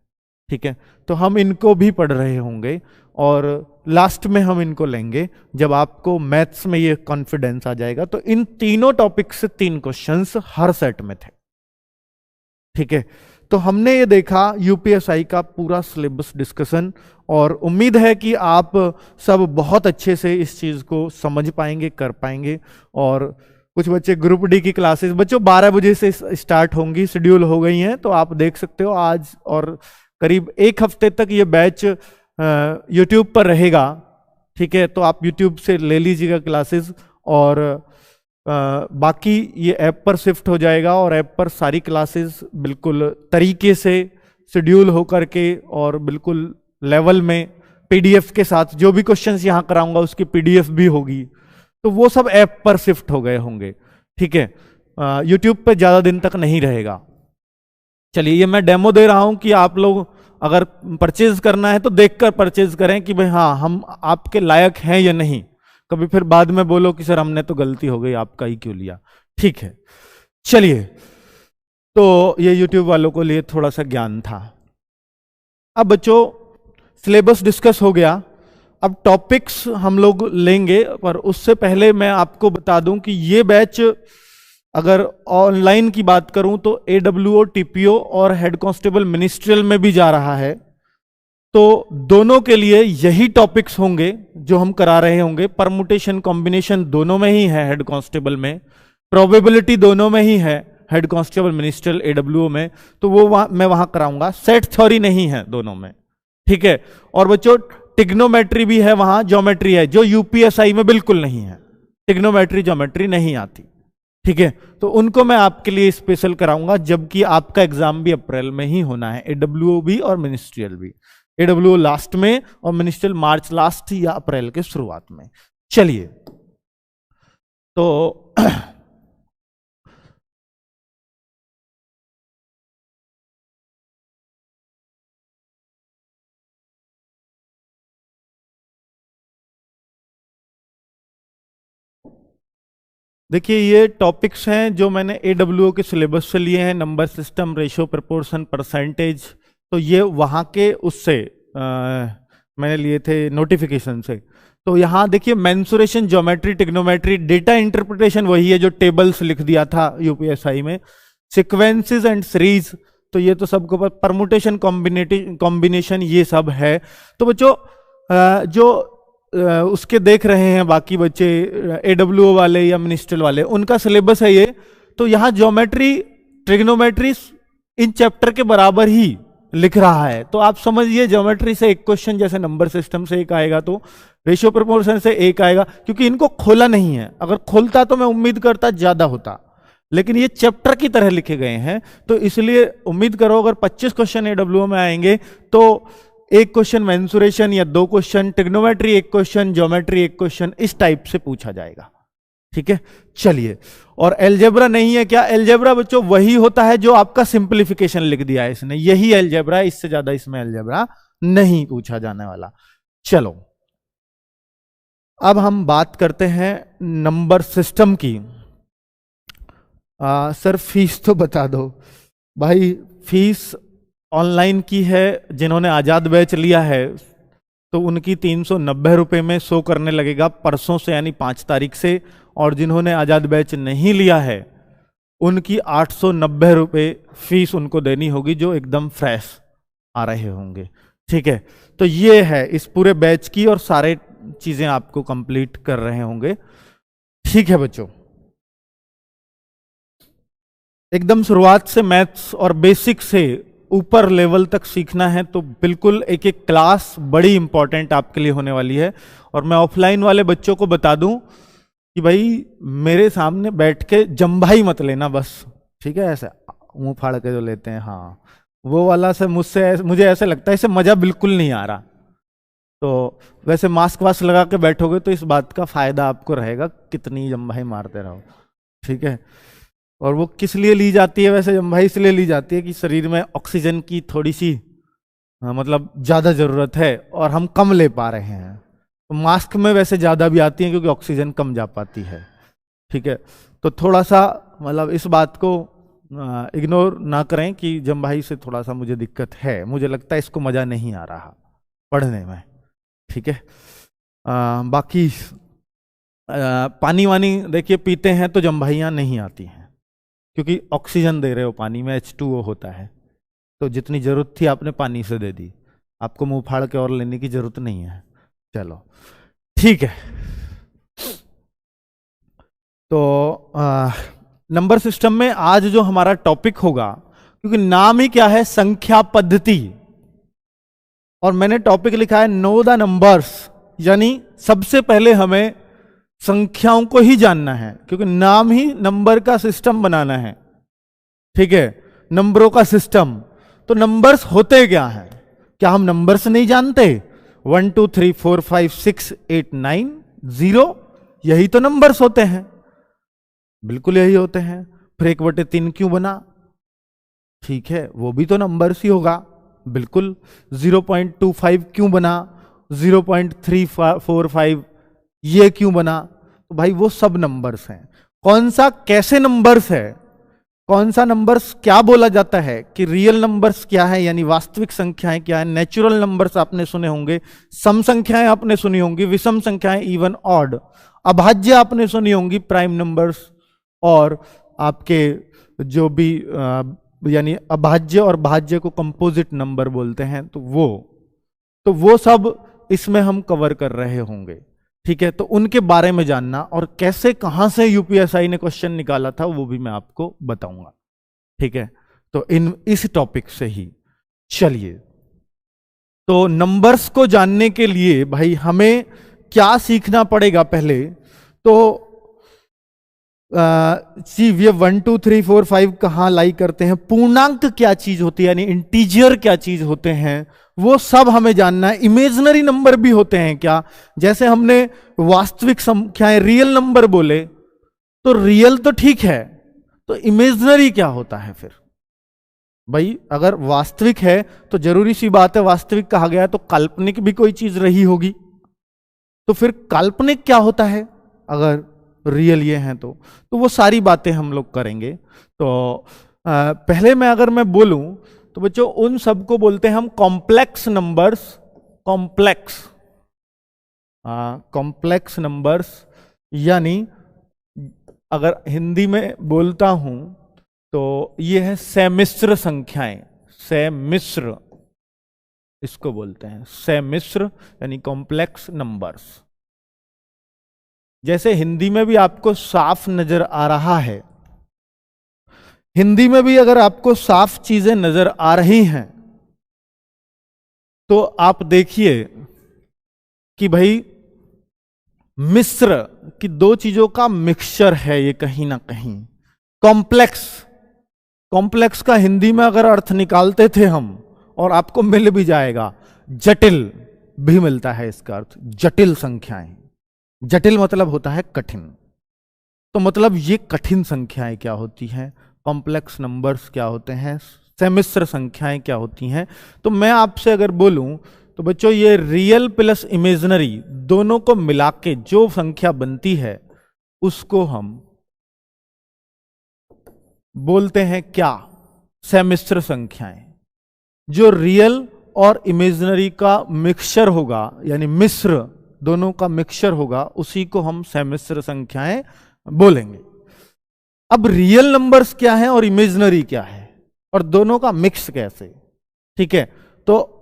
ठीक है। तो हम इनको भी पढ़ रहे होंगे और लास्ट में हम इनको लेंगे जब आपको मैथ्स में ये कॉन्फिडेंस आ जाएगा। तो इन तीनों टॉपिक से 3 क्वेश्चंस हर सेट में थे, ठीक है। तो हमने ये देखा यूपीएसआई का पूरा सिलेबस डिस्कशन, और उम्मीद है कि आप सब बहुत अच्छे से इस चीज को समझ पाएंगे, कर पाएंगे। और कुछ बच्चे ग्रुप डी की क्लासेस बच्चों 12 बजे से स्टार्ट होंगी, शेड्यूल हो गई हैं, तो आप देख सकते हो आज, और करीब 1 हफ्ते तक ये बैच यूट्यूब पर रहेगा, ठीक है। तो आप यूट्यूब से ले लीजिएगा क्लासेस, और बाकी ये ऐप पर शिफ्ट हो जाएगा, और ऐप पर सारी क्लासेस बिल्कुल तरीके से शेड्यूल होकर के और बिल्कुल लेवल में पीडीएफ के साथ, जो भी क्वेश्चंस यहाँ कराऊंगा उसकी पीडीएफ भी होगी, तो वो सब ऐप पर शिफ्ट हो गए होंगे, ठीक है। यूट्यूब पे ज्यादा दिन तक नहीं रहेगा। चलिए ये मैं डेमो दे रहा हूं कि आप लोग अगर परचेज करना है तो देखकर परचेज करें कि भाई हाँ हम आपके लायक हैं या नहीं, कभी फिर बाद में बोलो कि सर हमने तो गलती हो गई, आपका ही क्यों लिया, ठीक है। चलिए तो ये यूट्यूब वालों को लिए थोड़ा सा ज्ञान था। अब बच्चों सिलेबस डिस्कस हो गया, अब टॉपिक्स हम लोग लेंगे, पर उससे पहले मैं आपको बता दूं कि ये बैच अगर ऑनलाइन की बात करूं तो AWO, TPO और हेड कांस्टेबल मिनिस्ट्रियल में भी जा रहा है, तो दोनों के लिए यही टॉपिक्स होंगे जो हम करा रहे होंगे। परमुटेशन कॉम्बिनेशन दोनों में ही है हेड कांस्टेबल में, प्रोबेबिलिटी दोनों में ही है हेड कांस्टेबल मिनिस्ट्रियल AWO में, तो वो मैं वहां कराऊंगा। सेट थ्योरी नहीं है दोनों में, ठीक है। और बच्चों टिग्नोमेट्री भी है वहां, ज्योमेट्री है, जो यूपीएसआई में बिल्कुल नहीं है, टिग्नोमेट्री ज्योमेट्री नहीं आती, ठीक है। तो उनको मैं आपके लिए स्पेशल कराऊंगा, जबकि आपका एग्जाम भी अप्रैल में ही होना है, AWO भी और मिनिस्ट्रियल भी। AWO लास्ट में और मिनिस्ट्रियल मार्च लास्ट या अप्रैल के शुरुआत में। चलिए तो देखिए ये टॉपिक्स हैं जो मैंने AWO के सिलेबस से लिए हैं, number system, ratio, proportion, percentage, तो ये वहाँ के उससे मैंने लिए थे नोटिफिकेशन से। तो यहाँ देखिए mensuration, geometry, trigonometry, data interpretation वही है जो टेबल्स लिख दिया था यूपीएसआई में, सिक्वेंसेस एंड सीरीज, तो ये तो सबको पता, परमुटेशन, कॉम्बिनेशन, ये सब है। तो बच्चों जो उसके देख रहे हैं बाकी बच्चे AWO वाले या मिनिस्ट्रियल वाले, उनका सिलेबस है ये, तो यहाँ ज्योमेट्री, ट्रिग्नोमेट्री इन चैप्टर के बराबर ही लिख रहा है। तो आप समझिए ज्योमेट्री से एक क्वेश्चन, जैसे नंबर सिस्टम से एक आएगा, तो रेशियो प्रोपोर्शन से एक आएगा, क्योंकि इनको खोला नहीं है। अगर खोलता तो मैं उम्मीद करता ज्यादा होता, लेकिन ये चैप्टर की तरह लिखे गए हैं, तो इसलिए उम्मीद करो अगर 25 क्वेश्चन AWO में आएंगे तो एक क्वेश्चन मेंसुरेशन या 2 question, trigonometry 1 question, geometry 1 question, इस टाइप से पूछा जाएगा, ठीक है। चलिए, और एलजेब्रा नहीं है क्या? एलजेब्रा बच्चों वही होता है जो आपका सिंप्लीफिकेशन लिख दिया है इसने, यही एलजेब्रा है, इससे ज्यादा इसमें एलजेब्रा नहीं पूछा जाने वाला। चलो अब हम बात करते हैं नंबर सिस्टम की। सर फीस तो बता दो भाई। फीस ऑनलाइन की है, जिन्होंने आज़ाद बैच लिया है तो उनकी 390 रुपये में शो करने लगेगा परसों से, यानी 5 तारीख से। और जिन्होंने आज़ाद बैच नहीं लिया है उनकी 890 रुपये फीस उनको देनी होगी, जो एकदम फ्रेश आ रहे होंगे। ठीक है, तो ये है इस पूरे बैच की, और सारे चीजें आपको कंप्लीट कर रहे होंगे। ठीक है बच्चों, एकदम शुरुआत से मैथ्स और बेसिक से ऊपर लेवल तक सीखना है तो बिल्कुल एक एक क्लास बड़ी इंपॉर्टेंट आपके लिए होने वाली है। और मैं ऑफलाइन वाले बच्चों को बता दूं कि भाई मेरे सामने बैठ के जम्भाई मत लेना बस, ठीक है। ऐसे मुंह फाड़ के जो लेते हैं, हाँ वो वाला से मुझे ऐसे लगता है इससे मजा बिल्कुल नहीं आ रहा। तो वैसे मास्क वास्क लगा के बैठोगे तो इस बात का फायदा आपको रहेगा, कितनी जम्भाई मारते रहो, ठीक है। और वो किस लिए ली जाती है वैसे जम्भाई? इसलिए ली जाती है कि शरीर में ऑक्सीजन की थोड़ी सी मतलब ज़्यादा ज़रूरत है और हम कम ले पा रहे हैं। तो मास्क में वैसे ज़्यादा भी आती है क्योंकि ऑक्सीजन कम जा पाती है, ठीक है। तो थोड़ा सा मतलब इस बात को इग्नोर ना करें कि जम्भाई से थोड़ा सा मुझे दिक्कत है, मुझे लगता है इसको मज़ा नहीं आ रहा पढ़ने में, ठीक है। बाकी पानी वानी देखिए पीते हैं तो जम्भाइयाँ नहीं आती हैं, क्योंकि ऑक्सीजन दे रहे हो पानी में, H2O होता है। तो जितनी जरूरत थी आपने पानी से दे दी, आपको मुंह फाड़ के और लेने की जरूरत नहीं है। चलो ठीक है, तो नंबर सिस्टम में आज जो हमारा टॉपिक होगा, क्योंकि नाम ही क्या है, संख्या पद्धति, और मैंने टॉपिक लिखा है नो द नंबर्स, यानी सबसे पहले हमें संख्याओं को ही जानना है, क्योंकि नाम ही नंबर का सिस्टम बनाना है, ठीक है। नंबरों का सिस्टम, तो नंबर्स होते क्या हैं? क्या हम नंबर्स नहीं जानते? 1 2 3 4 5 6 8 9 0, यही तो नंबर्स होते हैं, बिल्कुल यही होते हैं। फिर 1/3 क्यों बना? ठीक है, वो भी तो नंबर्स ही होगा, बिल्कुल। 0.25 क्यों बना? 0.345 ये क्यों बना? तो भाई वो सब नंबर्स हैं। कौन सा कैसे नंबर्स है, कौन सा नंबर्स क्या बोला जाता है कि रियल नंबर्स क्या है, यानी वास्तविक संख्याएं क्या है, नेचुरल नंबर्स आपने सुने होंगे, सम संख्याएं आपने सुनी होंगी, विषम संख्याएं इवन ऑड, अभाज्य आपने सुनी होंगी, प्राइम नंबर्स, और आपके जो भी यानी अभाज्य और भाज्य को कंपोजिट नंबर बोलते हैं, तो वो सब इसमें हम कवर कर रहे होंगे, ठीक है। तो उनके बारे में जानना और कैसे कहां से यूपीएसआई ने क्वेश्चन निकाला था वो भी मैं आपको बताऊंगा, ठीक है। तो इस टॉपिक से ही चलिए, तो नंबर्स को जानने के लिए भाई हमें क्या सीखना पड़ेगा पहले? तो ये 1 2 3 4 5 कहां लाई करते हैं, पूर्णांक क्या चीज होती है, यानी इंटीजर क्या चीज होते हैं, वो सब हमें जानना है। इमेजिनरी नंबर भी होते हैं क्या? जैसे हमने वास्तविक संख्याएं रियल नंबर बोले, तो रियल तो ठीक है, तो इमेजिनरी क्या होता है फिर? भाई अगर वास्तविक है तो जरूरी सी बात है, वास्तविक कहा गया है तो काल्पनिक भी कोई चीज रही होगी, तो फिर काल्पनिक क्या होता है अगर रियल ये हैं? तो वो सारी बातें हम लोग करेंगे। तो पहले अगर मैं बोलूं तो बच्चों उन सबको बोलते हैं हम कॉम्प्लेक्स नंबर्स। कॉम्प्लेक्स नंबर्स, यानी अगर हिंदी में बोलता हूं तो ये है समिश्र संख्याएं, समिश्र इसको बोलते हैं, समिश्र यानी कॉम्प्लेक्स नंबर्स। जैसे हिंदी में भी आपको साफ नजर आ रहा है, हिंदी में भी अगर आपको साफ चीजें नजर आ रही हैं तो आप देखिए कि भाई मिश्र की दो चीजों का मिक्सचर है ये कहीं ना कहीं। कॉम्प्लेक्स का हिंदी में अगर अर्थ निकालते थे हम, और आपको मिल भी जाएगा, जटिल भी मिलता है इसका अर्थ, जटिल संख्याएं। जटिल मतलब होता है कठिन, तो मतलब ये कठिन संख्याएं क्या होती हैं, कॉम्प्लेक्स नंबर्स क्या होते हैं, समिश्र संख्याएं क्या होती हैं। तो मैं आपसे अगर बोलूं तो बच्चों ये रियल प्लस इमेजिनरी दोनों को मिला के जो संख्या बनती है उसको हम बोलते हैं क्या? सम्मिश्र संख्याएं। जो रियल और इमेजिनरी का मिक्सचर होगा, यानी मिश्र दोनों का मिक्सचर होगा, उसी को हम सम्मिश्र संख्याएं बोलेंगे। अब रियल नंबर्स क्या है और इमेजिनरी क्या है और दोनों का मिक्स कैसे? ठीक है, तो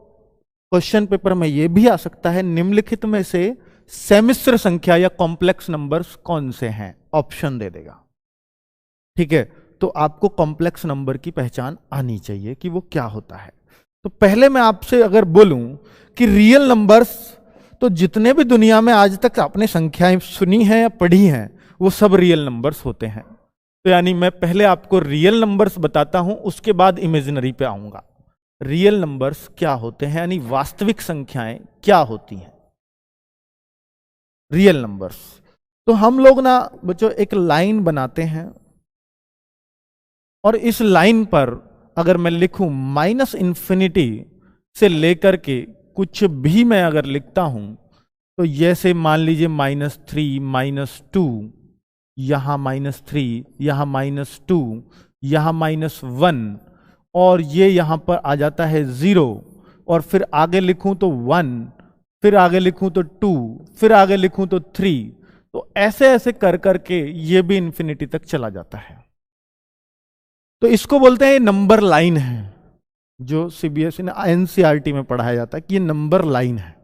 क्वेश्चन पेपर में यह भी आ सकता है, निम्नलिखित में से सम्मिश्र संख्या या कॉम्प्लेक्स नंबर्स कौन से हैं? ऑप्शन दे देगा। ठीक है, तो आपको कॉम्प्लेक्स नंबर की पहचान आनी चाहिए कि वो क्या होता है। तो पहले मैं आपसे अगर बोलूं कि रियल नंबर्स, तो जितने भी दुनिया में आज तक आपने संख्याएं सुनी हैं या पढ़ी हैं वो सब रियल नंबर्स होते हैं। तो यानी मैं पहले आपको रियल नंबर्स बताता हूं, उसके बाद इमेजिनरी पे आऊंगा। रियल नंबर्स क्या होते हैं, यानी वास्तविक संख्याएं क्या होती हैं रियल नंबर्स। तो हम लोग ना बच्चों एक लाइन बनाते हैं और इस लाइन पर अगर मैं लिखूं माइनस इन्फिनिटी से लेकर के कुछ भी मैं अगर लिखता हूं, तो जैसे मान लीजिए -3, -2, यहां -3, यहां -2, यहां -1, और ये यहां पर आ जाता है 0, और फिर आगे लिखूं तो 1, फिर आगे लिखूं तो 2, फिर आगे लिखूं तो 3, तो ऐसे ऐसे कर करके ये भी इन्फिनिटी तक चला जाता है। तो इसको बोलते हैं नंबर लाइन है, जो सीबीएसई ने एनसीईआरटी में पढ़ाया जाता है कि ये नंबर लाइन है।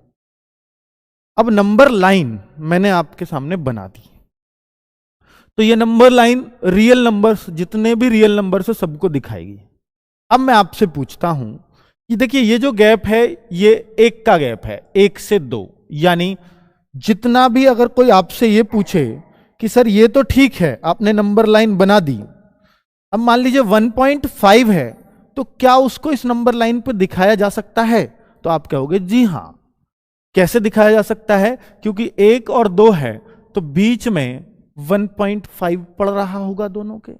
अब नंबर लाइन मैंने आपके सामने बना दी, तो ये नंबर लाइन रियल नंबर्स, जितने भी रियल नंबर्स है सबको दिखाएगी। अब मैं आपसे पूछता हूं कि देखिए ये जो गैप है ये 1 का गैप है, 1 से 2, यानी जितना भी अगर कोई आपसे ये पूछे कि सर ये तो ठीक है आपने नंबर लाइन बना दी, अब मान लीजिए 1.5 है, तो क्या उसको इस नंबर लाइन पर दिखाया जा सकता है? तो आप कहोगे जी हां। कैसे दिखाया जा सकता है? क्योंकि 1 और 2 है तो बीच में 1.5 पड़ रहा होगा दोनों के।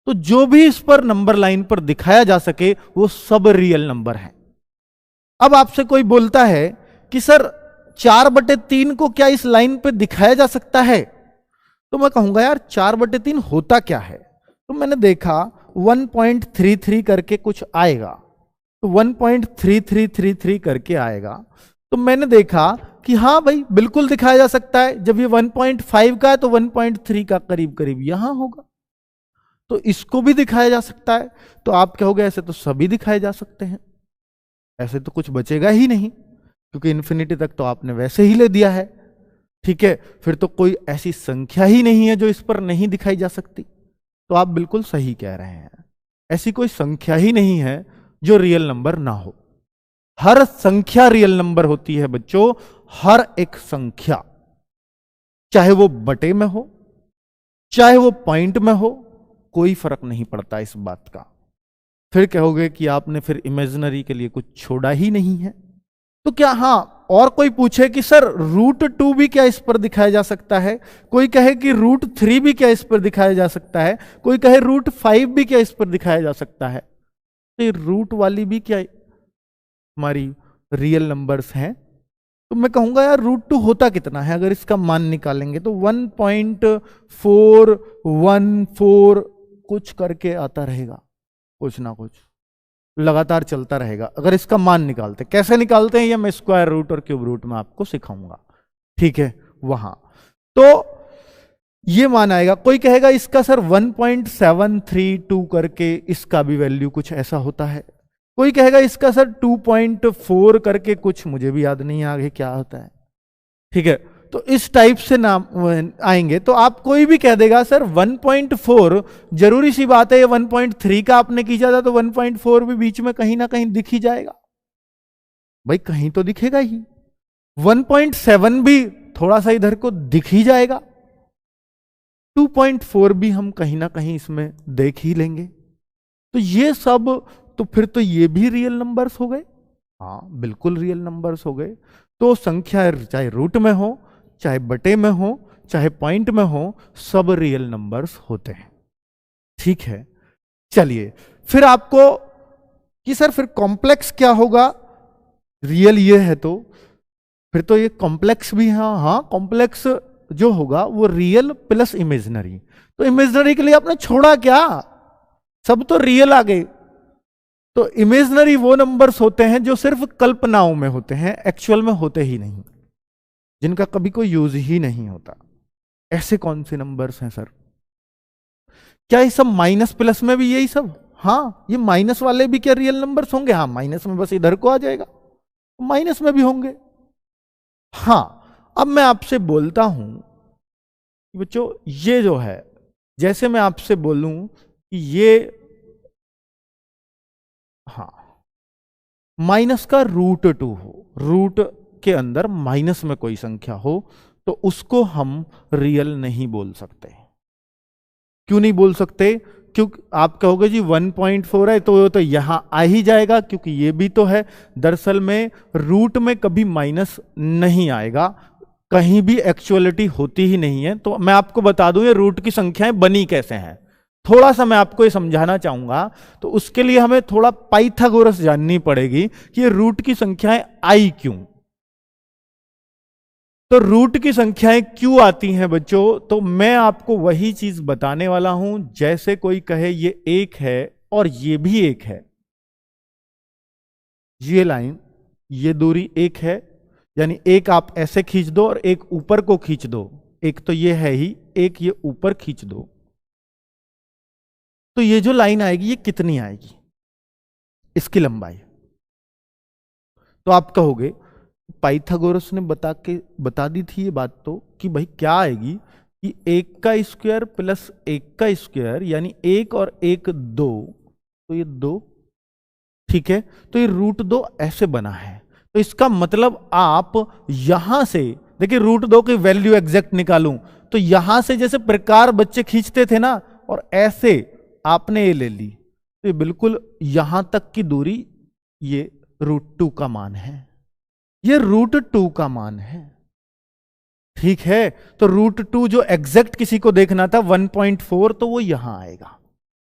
तो जो भी इस पर नंबर लाइन पर दिखाया जा सके वो सब रियल नंबर है। अब आपसे कोई बोलता है कि सर 4/3 को क्या इस लाइन पर दिखाया जा सकता है? तो मैं कहूंगा यार 4/3 होता क्या है? तो मैंने देखा 1.33 करके कुछ आएगा, तो 1.3333 करके आएगा, तो मैंने देखा कि हाँ भाई बिल्कुल दिखाया जा सकता है। जब ये 1.5 का है तो 1.3 का करीब करीब यहां होगा, तो इसको भी दिखाया जा सकता है। तो आप कहोगे ऐसे तो सभी दिखाए जा सकते हैं, ऐसे तो कुछ बचेगा ही नहीं, क्योंकि इन्फिनिटी तक तो आपने वैसे ही ले दिया है। ठीक है, फिर तो कोई ऐसी संख्या ही नहीं है जो इस पर नहीं दिखाई जा सकती। तो आप बिल्कुल सही कह रहे हैं, ऐसी कोई संख्या ही नहीं है जो रियल नंबर ना हो। हर संख्या रियल नंबर होती है बच्चों, हर एक संख्या, चाहे वो बटे में हो चाहे वो पॉइंट में हो, कोई फर्क नहीं पड़ता इस बात का। फिर कहोगे कि आपने फिर इमेजिनरी के लिए कुछ छोड़ा ही नहीं है। तो क्या हाँ और कोई पूछे कि सर √2 भी क्या इस पर दिखाया जा सकता है? कोई कहे कि √3 भी क्या इस पर दिखाया जा सकता है? कोई कहे √5 भी क्या इस पर दिखाया जा सकता है? तो रूट वाली भी क्या हमारी रियल नंबर्स हैं? तो मैं कहूंगा यार √2 होता कितना है? अगर इसका मान निकालेंगे तो 1.414 कुछ करके आता रहेगा, कुछ ना कुछ लगातार चलता रहेगा। अगर इसका मान निकालते, कैसे निकालते हैं ये मैं स्क्वायर रूट और क्यूब रूट में आपको सिखाऊंगा। ठीक है, वहां तो ये मान आएगा। कोई कहेगा इसका सर 1.732 करके इसका भी वैल्यू कुछ ऐसा होता है। कोई कहेगा इसका सर 2.4 करके कुछ, मुझे भी याद नहीं आगे क्या होता है। ठीक है, तो इस टाइप से नाम आएंगे तो आप कोई भी कह देगा सर 1.4, जरूरी सी बात है ये 1.3 का आपने खींचा था तो 1.4 भी बीच में कहीं ना कहीं दिख ही जाएगा भाई, कहीं तो दिखेगा ही। 1.7 भी थोड़ा सा इधर को दिख ही जाएगा, 2.4 भी हम कहीं ना कहीं इसमें देख ही लेंगे। तो ये सब, तो फिर तो ये भी रियल नंबर्स हो गए। हाँ बिल्कुल रियल नंबर्स हो गए। तो संख्या चाहे रूट में हो, चाहे बटे में हो, चाहे पॉइंट में हो, सब रियल नंबर्स होते हैं। ठीक है, चलिए फिर आपको कि सर फिर कॉम्प्लेक्स क्या होगा? रियल ये है तो फिर तो ये कॉम्प्लेक्स भी है। हाँ, कॉम्प्लेक्स जो होगा वो रियल प्लस इमेजिनरी। तो इमेजिनरी के लिए आपने छोड़ा क्या, सब तो रियल आ गए। तो इमेजिनरी वो नंबर्स होते हैं जो सिर्फ कल्पनाओं में होते हैं, एक्चुअल में होते ही नहीं, जिनका कभी कोई यूज ही नहीं होता। ऐसे कौन से नंबर्स हैं सर? क्या ये सब माइनस प्लस में भी यही सब? हाँ, ये माइनस वाले भी क्या रियल नंबर्स होंगे? हाँ, माइनस में बस इधर को आ जाएगा, माइनस में भी होंगे। हाँ, अब मैं आपसे बोलता हूं बच्चों, ये जो है, जैसे मैं आपसे बोलूं कि ये, हाँ, माइनस का रूट 2 हो, रूट के अंदर माइनस में कोई संख्या हो, तो उसको हम रियल नहीं बोल सकते। क्यों नहीं बोल सकते? क्योंकि आप कहोगे जी 1.4 है तो यहां आ ही जाएगा, क्योंकि ये भी तो है। दरअसल में रूट में कभी माइनस नहीं आएगा, कहीं भी एक्चुअलिटी होती ही नहीं है। तो मैं आपको बता दूं ये रूट की संख्याएं बनी कैसे हैं, थोड़ा सा मैं आपको ये समझाना चाहूंगा। तो उसके लिए हमें थोड़ा पाइथागोरस जाननी पड़ेगी कि ये रूट की संख्याएं आई क्यों। तो रूट की संख्याएं क्यों आती हैं बच्चों? तो मैं आपको वही चीज बताने वाला हूं, जैसे कोई कहे ये एक है और ये भी एक है, ये लाइन, ये दूरी एक है, यानी एक आप ऐसे खींच दो और एक ऊपर को खींच दो, एक तो ये है ही, एक ये ऊपर खींच दो, तो ये जो लाइन आएगी ये कितनी आएगी, इसकी लंबाई। तो आप कहोगे पाइथागोरस ने बता दी थी ये बात तो, कि भाई क्या आएगी कि 1 का स्क्वायर प्लस 1 का स्क्वायर, यानी 1 और 1 2, तो ये 2, ठीक है। तो ये रूट 2 ऐसे बना है। तो इसका मतलब आप यहां से देखिए, रूट 2 की वैल्यू एग्जैक्ट निकालूं तो यहां से जैसे प्रकार बच्चे खींचते थे ना, और ऐसे आपने ये ले ली, तो ये बिल्कुल यहां तक की दूरी ये रूट 2 का मान है, ये रूट 2 का मान है, ठीक है। तो रूट 2 जो एग्जैक्ट किसी को देखना था 1.4, तो वो यहां आएगा।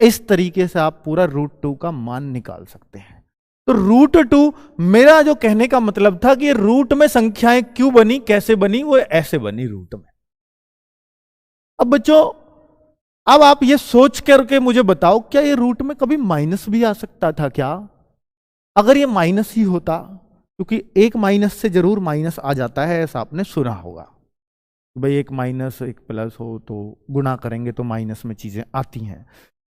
इस तरीके से आप पूरा रूट 2 का मान निकाल सकते हैं। तो रूट 2, मेरा जो कहने का मतलब था कि रूट में संख्याएं क्यों बनी, कैसे बनी, वो ऐसे बनी रूट में। अब बच्चों, अब आप ये सोच करके मुझे बताओ, क्या ये रूट में कभी माइनस भी आ सकता था क्या? अगर ये माइनस ही होता, क्योंकि एक माइनस से जरूर माइनस आ जाता है, ऐसा आपने सुना होगा, भाई एक माइनस एक प्लस हो तो गुणा करेंगे तो माइनस में चीजें आती हैं।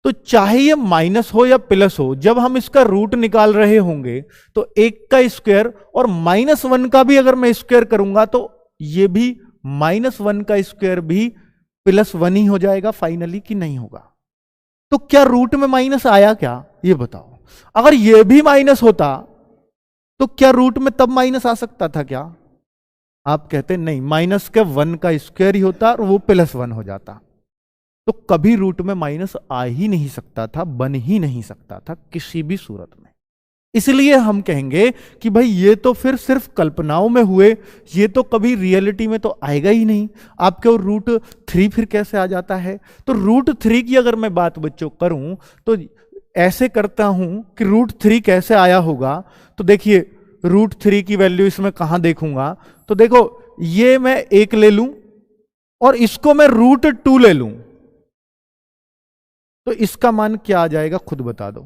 तो चाहे ये माइनस हो या प्लस हो, जब हम इसका रूट निकाल रहे होंगे तो 1 का स्क्वायर और -1 का भी अगर मैं स्क्वायर करूंगा तो ये भी -1 का स्क्वायर भी +1 ही हो जाएगा फाइनली, कि नहीं होगा? तो क्या रूट में माइनस आया क्या, ये बताओ। अगर ये भी माइनस होता तो क्या रूट में तब माइनस आ सकता था क्या? आप कहते नहीं, माइनस के 1 का स्क्वायर ही होता और वो +1 हो जाता। तो कभी रूट में माइनस आ ही नहीं सकता था, बन ही नहीं सकता था किसी भी सूरत में। इसलिए हम कहेंगे कि भाई ये तो फिर सिर्फ कल्पनाओं में हुए, ये तो कभी रियलिटी में तो आएगा ही नहीं। आपके रूट 3 फिर कैसे आ जाता है? तो रूट 3 की अगर मैं बात बच्चों करूं तो ऐसे करता हूं कि रूट 3 कैसे आया होगा। तो देखिए, रूट 3 की वैल्यू इसमें कहां देखूंगा? तो देखो, ये मैं 1 ले लूं और इसको मैं रूट 2 ले लूं, तो इसका मान क्या आ जाएगा, खुद बता दो।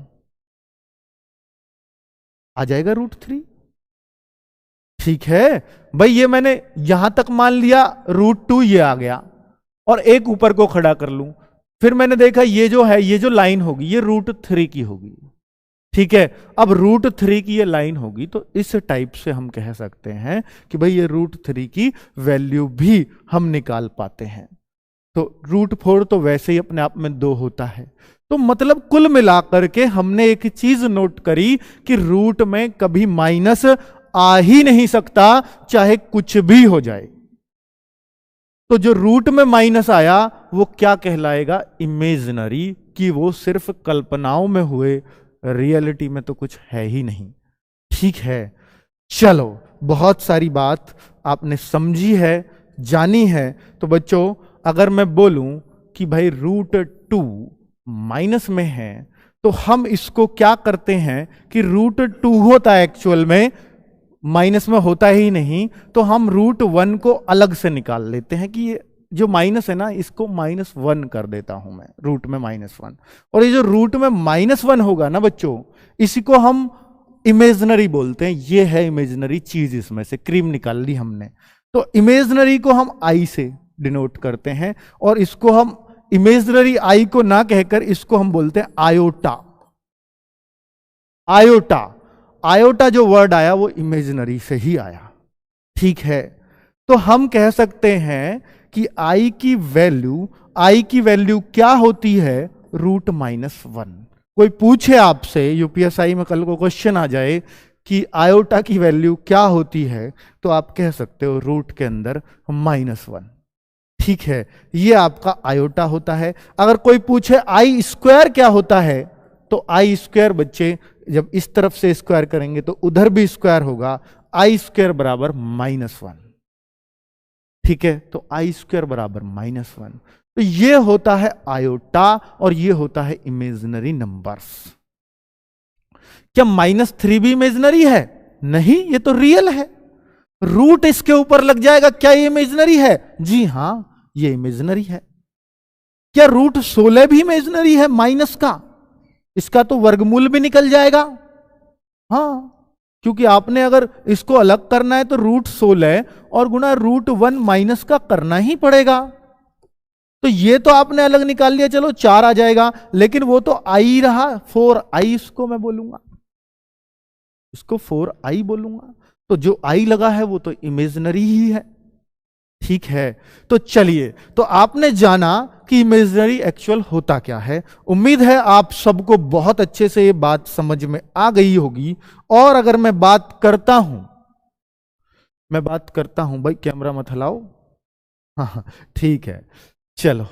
आ जाएगा रूट 3, ठीक है भाई। ये मैंने यहां तक मान लिया, रूट 2 ये आ गया, और एक ऊपर को खड़ा कर लूं, फिर मैंने देखा ये जो है, ये जो लाइन होगी ये रूट 3 की होगी, ठीक है। अब रूट 3 की ये लाइन होगी, तो इस टाइप से हम कह सकते हैं कि भाई ये रूट 3 की वैल्यू भी हम निकाल पाते हैं। तो रूट 4 तो वैसे ही अपने आप में 2 होता है। तो मतलब कुल मिलाकर के हमने एक चीज नोट करी कि रूट में कभी माइनस आ ही नहीं सकता, चाहे कुछ भी हो जाए। तो जो रूट में माइनस आया वो क्या कहलाएगा? इमेजिनरी, कि वो सिर्फ कल्पनाओं में हुए, रियलिटी में तो कुछ है ही नहीं, ठीक है। चलो, बहुत सारी बात आपने समझी है, जानी है। तो बच्चों, अगर मैं बोलूं कि भाई रूट 2 माइनस में है, तो हम इसको क्या करते हैं कि रूट 2 होता है एक्चुअल में माइनस में होता ही नहीं, तो हम √1 को अलग से निकाल लेते हैं कि ये जो माइनस है ना, इसको -1 कर देता हूं मैं, रूट में -1। और ये जो रूट में -1 होगा ना बच्चों, इसी को हम इमेजनरी बोलते हैं। ये है इमेजनरी चीज, इसमें से क्रीम निकाल ली हमने। तो इमेजनरी को हम आई से डिनोट करते हैं, और इसको हम इमेजनरी आई को ना कहकर इसको हम बोलते हैं आयोटा। आयोटा, आयोटा जो वर्ड आया वो इमेजनरी से ही आया, ठीक है। तो हम कह सकते हैं कि आई की वैल्यू क्या होती है, √-1। कोई पूछे आपसे, यूपीएसआई में कल को क्वेश्चन आ जाए कि आयोटा की वैल्यू क्या होती है, तो आप कह सकते हो रूट के अंदर -1, ठीक है। ये आपका आयोटा होता है। अगर कोई पूछे आई स्क्वायर क्या होता है, तो आई स्क्वायर बच्चे जब इस तरफ से स्क्वायर करेंगे तो उधर भी स्क्वायर होगा, आई स्क्वायर बराबर -1, ठीक है। तो आई स्क्वायर बराबर -1। तो ये होता है आयोटा और ये होता है इमेजिनरी नंबर्स। क्या -3 भी इमेजिनरी है? नहीं, ये तो रियल है। रूट इसके ऊपर लग जाएगा, क्या ये इमेजिनरी है? जी हां, ये इमेजिनरी है। क्या √16 भी इमेजिनरी है माइनस का? इसका तो वर्गमूल भी निकल जाएगा। हां, क्योंकि आपने अगर इसको अलग करना है तो √16 और गुणा √1 माइनस का करना ही पड़ेगा। तो ये तो आपने अलग निकाल लिया, चलो 4 आ जाएगा, लेकिन वो तो आई रहा, 4i इसको मैं बोलूंगा, इसको 4i बोलूंगा। तो जो आई लगा है वो तो इमेजिनरी ही है, ठीक है। तो चलिए, तो आपने जाना कि इमेजिनरी एक्चुअल होता क्या है। उम्मीद है आप सबको बहुत अच्छे से ये बात समझ में आ गई होगी। और अगर मैं बात करता हूं भाई, कैमरा मत हिलाओ, हाँ ठीक है, चलो।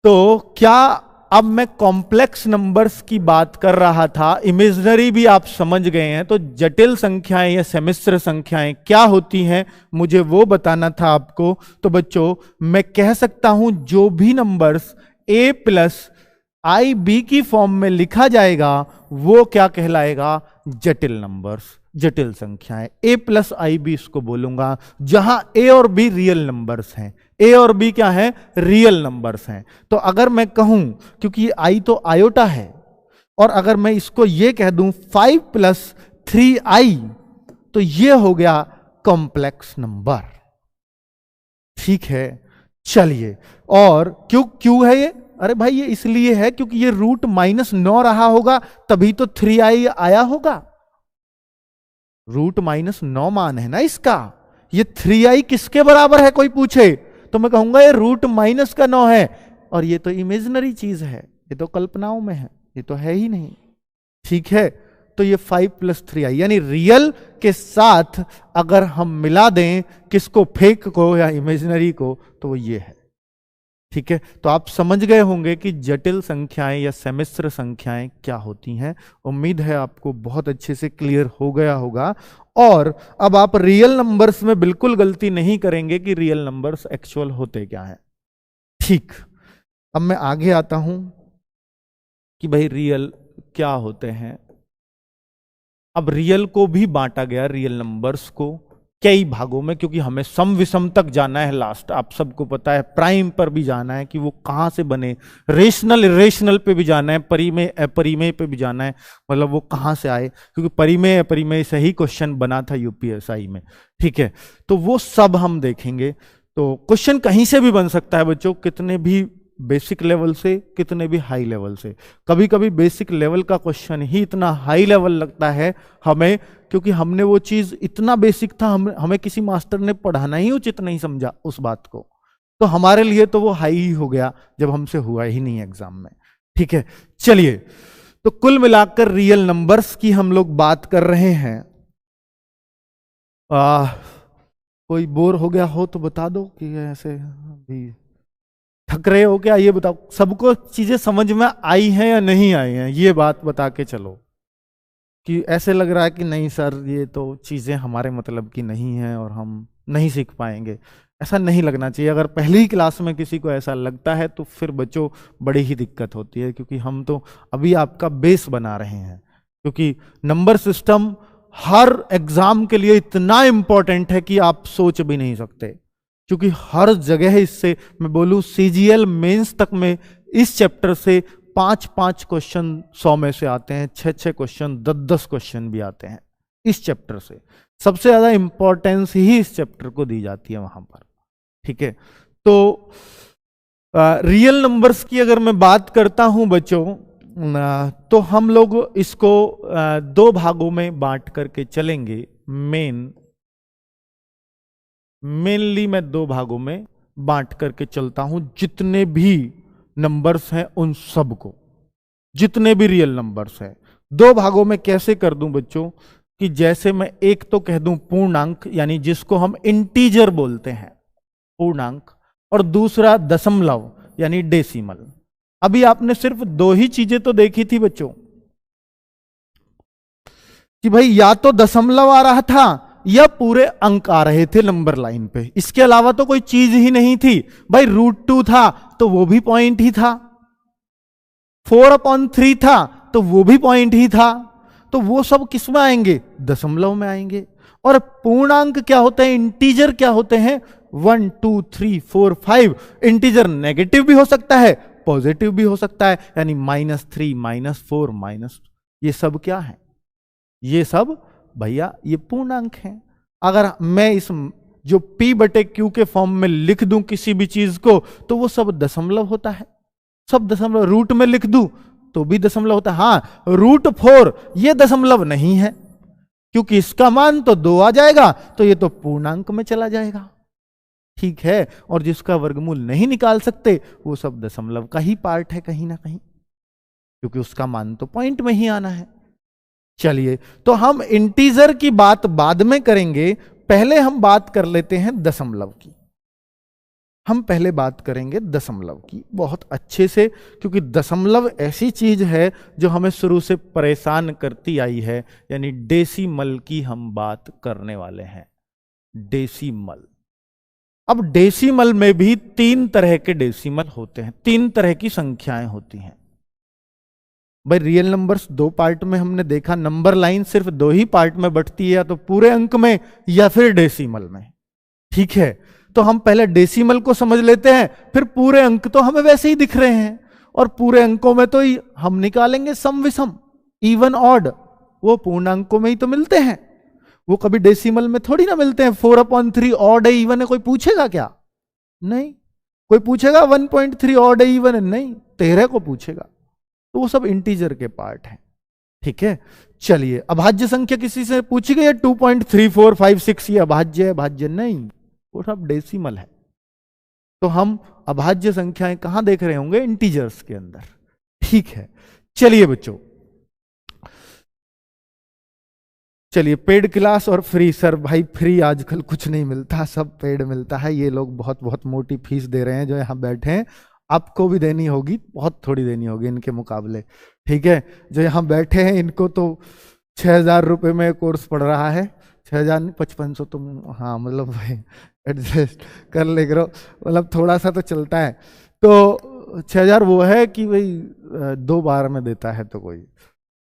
तो क्या अब मैं कॉम्प्लेक्स नंबर्स की बात कर रहा था, इमेजिनरी भी आप समझ गए हैं, तो जटिल संख्याएं या सम्मिश्र संख्याएं क्या होती हैं मुझे वो बताना था आपको। तो बच्चों, मैं कह सकता हूं जो भी नंबर्स a+ib की फॉर्म में लिखा जाएगा वो क्या कहलाएगा, जटिल नंबर्स, जटिल संख्याएं। a+ib इसको बोलूंगा, जहां a और b रियल नंबर्स हैं। a और b क्या है, रियल नंबर्स हैं। तो अगर मैं कहूं, क्योंकि i तो आयोटा है, और अगर मैं इसको ये कह दूं 5 + 3i, तो ये हो गया कॉम्प्लेक्स नंबर, ठीक है। चलिए, और क्यों है ये? अरे भाई ये इसलिए है क्योंकि ये √-9 रहा होगा, तभी तो 3i आया होगा। √-9 मान है ना इसका। ये 3i किसके बराबर है कोई पूछे तो मैं कहूंगा ये √-9 है, और ये तो इमेजिनरी चीज है, ये तो कल्पनाओं में है, ये तो है ही नहीं, ठीक है। तो ये 5 + 3i यानी रियल के साथ अगर हम मिला दें किसको, फेक को या इमेजिनरी को, तो वो ये है, ठीक है। तो आप समझ गए होंगे कि जटिल संख्याएं या सम्मिश्र संख्याएं क्या होती हैं। उम्मीद है आपको बहुत अच्छे से क्लियर हो गया होगा। और अब आप रियल नंबर्स में बिल्कुल गलती नहीं करेंगे कि रियल नंबर्स एक्चुअल होते क्या हैं, ठीक। अब मैं आगे आता हूं कि भाई रियल क्या होते हैं। अब रियल को भी बांटा गया, रियल नंबर्स को कई भागों में, क्योंकि हमें सम विषम तक जाना है लास्ट, आप सबको पता है। प्राइम पर भी जाना है कि वो कहां से बने, रेशनल इरेशनल पे भी जाना है, परिमेय अपरिमेय पे भी जाना है, मतलब वो कहां से आए, क्योंकि परिमेय अपरिमेय से ही क्वेश्चन बना था यूपीएसआई में, ठीक है। तो वो सब हम देखेंगे। तो क्वेश्चन कहीं से भी बन सकता है बच्चों, कितने भी बेसिक लेवल से, कितने भी हाई लेवल से। कभी कभी बेसिक लेवल का क्वेश्चन ही इतना हाई लेवल लगता है हमें, क्योंकि हमने वो चीज इतना बेसिक था, हमें किसी मास्टर ने पढ़ाना ही उचित नहीं समझा उस बात को, तो हमारे लिए तो वो हाई ही हो गया जब हमसे हुआ ही नहीं एग्जाम में, ठीक है। चलिए, तो कुल मिलाकर रियल नंबर्स की हम लोग बात कर रहे हैं। कोई बोर हो गया हो तो बता दो कि ऐसे भी थक रहे हो क्या, ये बताओ। सबको चीजें समझ में आई हैं या नहीं आई हैं, ये बात बता के चलो। कि ऐसे लग रहा है कि नहीं सर ये तो चीजें हमारे मतलब की नहीं है और हम नहीं सीख पाएंगे, ऐसा नहीं लगना चाहिए। अगर पहली क्लास में किसी को ऐसा लगता है तो फिर बच्चों बड़ी ही दिक्कत होती है, क्योंकि हम तो अभी आपका बेस बना रहे हैं। क्योंकि नंबर सिस्टम हर एग्जाम के लिए इतना इंपॉर्टेंट है कि आप सोच भी नहीं सकते, क्योंकि हर जगह इससे मैं बोलूं सीजीएल मेंस तक में इस चैप्टर से 5-5 क्वेश्चन 100 में से आते हैं, 6-6 क्वेश्चन, 10-10 क्वेश्चन भी आते हैं इस चैप्टर से। सबसे ज्यादा इंपॉर्टेंस ही इस चैप्टर को दी जाती है वहां पर। ठीक है, तो रियल नंबर्स की अगर मैं बात करता हूं बच्चों, तो हम लोग इसको 2 भागों में बांट करके चलेंगे। मेनली मैं 2 भागों में बांट करके चलता हूं, जितने भी नंबर्स हैं उन सब को, जितने भी रियल नंबर्स हैं 2 भागों में कैसे कर दूं बच्चों, कि जैसे मैं एक तो कह दूं पूर्णांक, यानी जिसको हम इंटीजर बोलते हैं पूर्णांक, और दूसरा दशमलव यानी डेसिमल। अभी आपने सिर्फ 2 ही चीजें तो देखी थी बच्चों, कि भाई या तो दशमलव आ रहा था या पूरे अंक आ रहे थे नंबर लाइन पे, इसके अलावा तो कोई चीज ही नहीं थी। भाई √2 था तो वो भी पॉइंट ही था, 4/3 था तो वो भी पॉइंट ही था। तो वो सब किस में आएंगे? दशमलव में आएंगे। और पूर्णांक क्या होते हैं, इंटीजर क्या होते हैं? 1 2 3 4 5। इंटीजर नेगेटिव भी हो सकता है, पॉजिटिव भी हो सकता है, यानी -3 -4 ये सब क्या है? ये सब भैया ये पूर्णांक हैं। अगर मैं इस जो P/Q के फॉर्म में लिख दूं किसी भी चीज को, तो वो सब दशमलव होता है, सब दशमलव। रूट में लिख दूं तो भी दशमलव होता है। हाँ, √4 ये दशमलव नहीं है, क्योंकि इसका मान तो 2 आ जाएगा, तो ये तो पूर्णांक में चला जाएगा। ठीक है, और जिसका वर्गमूल नहीं निकाल सकते वो सब दशमलव का ही पार्ट है कहीं ना कहीं, क्योंकि उसका मान तो पॉइंट में ही आना है। चलिए, तो हम इंटीजर की बात बाद में करेंगे, पहले हम बात कर लेते हैं दशमलव की। हम पहले बात करेंगे दशमलव की बहुत अच्छे से, क्योंकि दशमलव ऐसी चीज है जो हमें शुरू से परेशान करती आई है। यानी डेसिमल की हम बात करने वाले हैं, डेसिमल। अब डेसिमल में भी 3 तरह के डेसिमल होते हैं, 3 तरह की संख्याएं होती हैं। भाई रियल नंबर्स 2 पार्ट में हमने देखा, नंबर लाइन सिर्फ 2 ही पार्ट में बंटती है, या तो पूरे अंक में या फिर डेसिमल में। ठीक है, तो हम पहले डेसिमल को समझ लेते हैं, फिर पूरे अंक तो हमें वैसे ही दिख रहे हैं, और पूरे अंकों में तो हम निकालेंगे सम विषम, इवन ऑड, वो पूर्ण अंकों में ही तो मिलते हैं, वो कभी डेसिमल में थोड़ी ना मिलते हैं। 4/3 ऑड है इवन है, कोई पूछेगा क्या? नहीं। कोई पूछेगा 1.3 ऑड है इवन है? नहीं, 13 को पूछेगा। तो वो सब इंटीजर के पार्ट हैं। ठीक है, चलिए, अभाज्य संख्या किसी से पूछी गई है 2.3456 ये अभाज्य है? भाज्य नहीं, वो सब डेसिमल है। तो हम अभाज्य संख्याएं कहां देख रहे होंगे? इंटीजर्स के अंदर। ठीक है, चलिए बच्चों, चलिए पेड क्लास और फ्री। सर भाई फ्री आजकल कुछ नहीं मिलता, सब पेड मिलता है। ये लोग बहुत बहुत मोटी फीस दे रहे हैं जो यहाँ बैठे हैं, आपको भी देनी होगी, बहुत थोड़ी देनी होगी इनके मुकाबले। ठीक है, जो यहाँ बैठे हैं इनको तो 6,000 रुपये में कोर्स पड़ रहा है, 6,000 5500 तुम, हाँ मतलब भाई एडजस्ट कर ले करो, मतलब थोड़ा सा तो चलता है। तो 6,000 वो है कि भाई 2 बार में देता है तो कोई।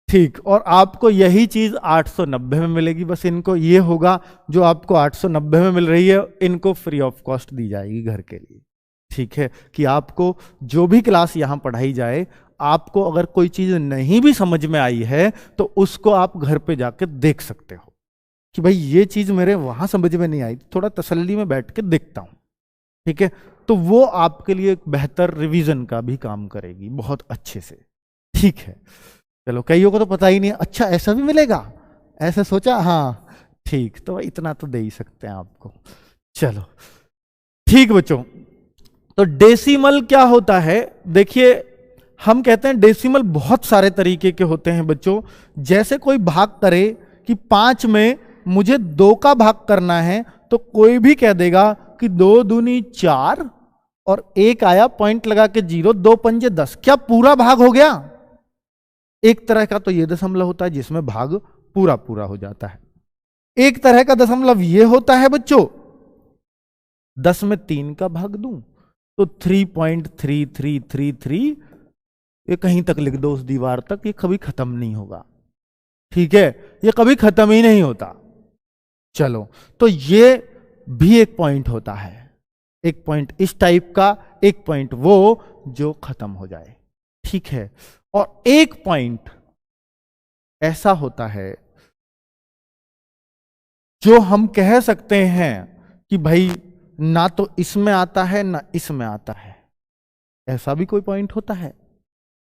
ठीक, और आपको यही चीज 890 में मिलेगी। बस इनको ये होगा जो आपको 890 में मिल रही है, इनको फ्री ऑफ कॉस्ट दी जाएगी घर के लिए। ठीक है, कि आपको जो भी क्लास यहां पढ़ाई जाए, आपको अगर कोई चीज नहीं भी समझ में आई है तो उसको आप घर पे जाके देख सकते हो कि भाई ये चीज मेरे वहां समझ में नहीं आई, थोड़ा तसल्ली में बैठ के देखता हूं। ठीक है, तो वो आपके लिए एक बेहतर रिवीजन का भी काम करेगी बहुत अच्छे से। ठीक है, चलो, कईयों को तो पता ही नहीं, अच्छा ऐसा भी मिलेगा, ऐसा सोचा, हाँ ठीक, तो इतना तो दे ही सकते हैं आपको। चलो ठीक बच्चों, तो डेसिमल क्या होता है? देखिए, हम कहते हैं डेसिमल बहुत सारे तरीके के होते हैं बच्चों। जैसे कोई भाग करे कि 5 में मुझे 2 का भाग करना है, तो कोई भी कह देगा कि 2 दूनी 4 और 1 आया पॉइंट लगा के 0, 2 पंजे 10, क्या पूरा भाग हो गया? एक तरह का तो ये दशमलव होता है जिसमें भाग पूरा पूरा हो जाता है। एक तरह का दशमलव ये होता है बच्चों, 10 में 3 का भाग दूं तो 3.3333, ये कहीं तक लिख दो उस दीवार तक, ये कभी खत्म नहीं होगा। ठीक है, ये कभी खत्म ही नहीं होता। चलो, तो ये भी एक पॉइंट होता है, एक पॉइंट इस टाइप का, एक पॉइंट वो जो खत्म हो जाए। ठीक है, और एक पॉइंट ऐसा होता है जो हम कह सकते हैं कि भाई ना तो इसमें आता है ना इसमें आता है, ऐसा भी कोई पॉइंट होता है।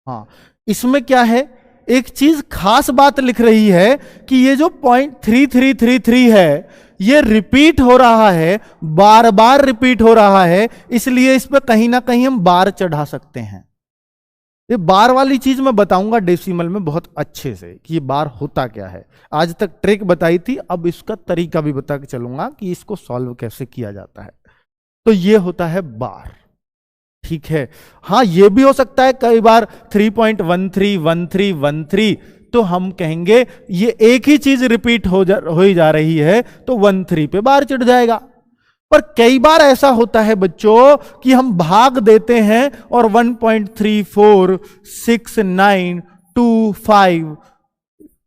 हाँ, इसमें क्या है, एक चीज खास बात लिख रही है कि ये जो पॉइंट 3333 है ये रिपीट हो रहा है, बार बार रिपीट हो रहा है, इसलिए इस पर कहीं ना कहीं हम बार चढ़ा सकते हैं। ये बार वाली चीज मैं बताऊंगा डेसिमल में बहुत अच्छे से कि ये बार होता क्या है। आज तक ट्रिक बताई थी, अब इसका तरीका भी बता के चलूंगा कि इसको सॉल्व कैसे किया जाता है। तो ये होता है बार। ठीक है, हाँ ये भी हो सकता है कई बार 3.131313, तो हम कहेंगे ये एक ही चीज रिपीट हो ही जा रही है तो 13 पे बार चढ़ जाएगा। पर कई बार ऐसा होता है बच्चों कि हम भाग देते हैं और 1.346925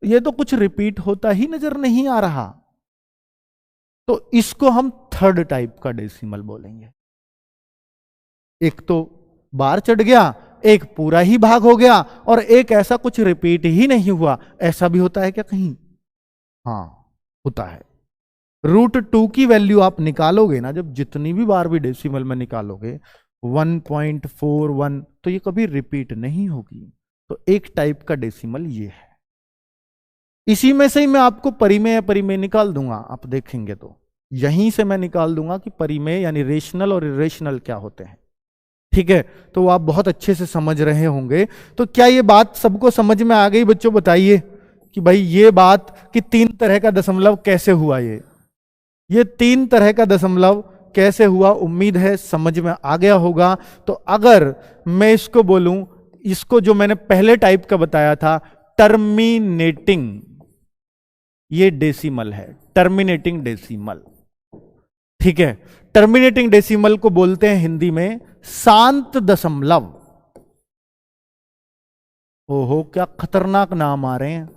ये तो कुछ रिपीट होता ही नजर नहीं आ रहा, तो इसको हम थर्ड टाइप का डेसिमल बोलेंगे। एक तो बार चढ़ गया, एक पूरा ही भाग हो गया, और एक ऐसा कुछ रिपीट ही नहीं हुआ। ऐसा भी होता है क्या कहीं? हाँ होता है। √2 की वैल्यू आप निकालोगे ना, जब जितनी भी बार भी डेसिमल में निकालोगे 1.41, तो ये कभी रिपीट नहीं होगी। तो एक टाइप का डेसिमल ये है। इसी में से ही मैं आपको परिमेय या परिमेय निकाल दूंगा, आप देखेंगे तो यहीं से मैं निकाल दूंगा कि परिमेय यानी रेशनल और इरेशनल क्या होते हैं। ठीक है, तो आप बहुत अच्छे से समझ रहे होंगे। तो क्या ये बात सबको समझ में आ गई बच्चों? बताइए कि भाई ये बात कि 3 तरह का दशमलव कैसे हुआ, ये 3 तरह का दशमलव कैसे हुआ, उम्मीद है समझ में आ गया होगा। तो अगर मैं इसको बोलूं, इसको जो मैंने पहले टाइप का बताया था टर्मिनेटिंग, ये डेसिमल है, टर्मिनेटिंग डेसिमल। ठीक है, टर्मिनेटिंग डेसिमल को बोलते हैं हिंदी में शांत दशमलव। ओहो क्या खतरनाक नाम आ रहे हैं।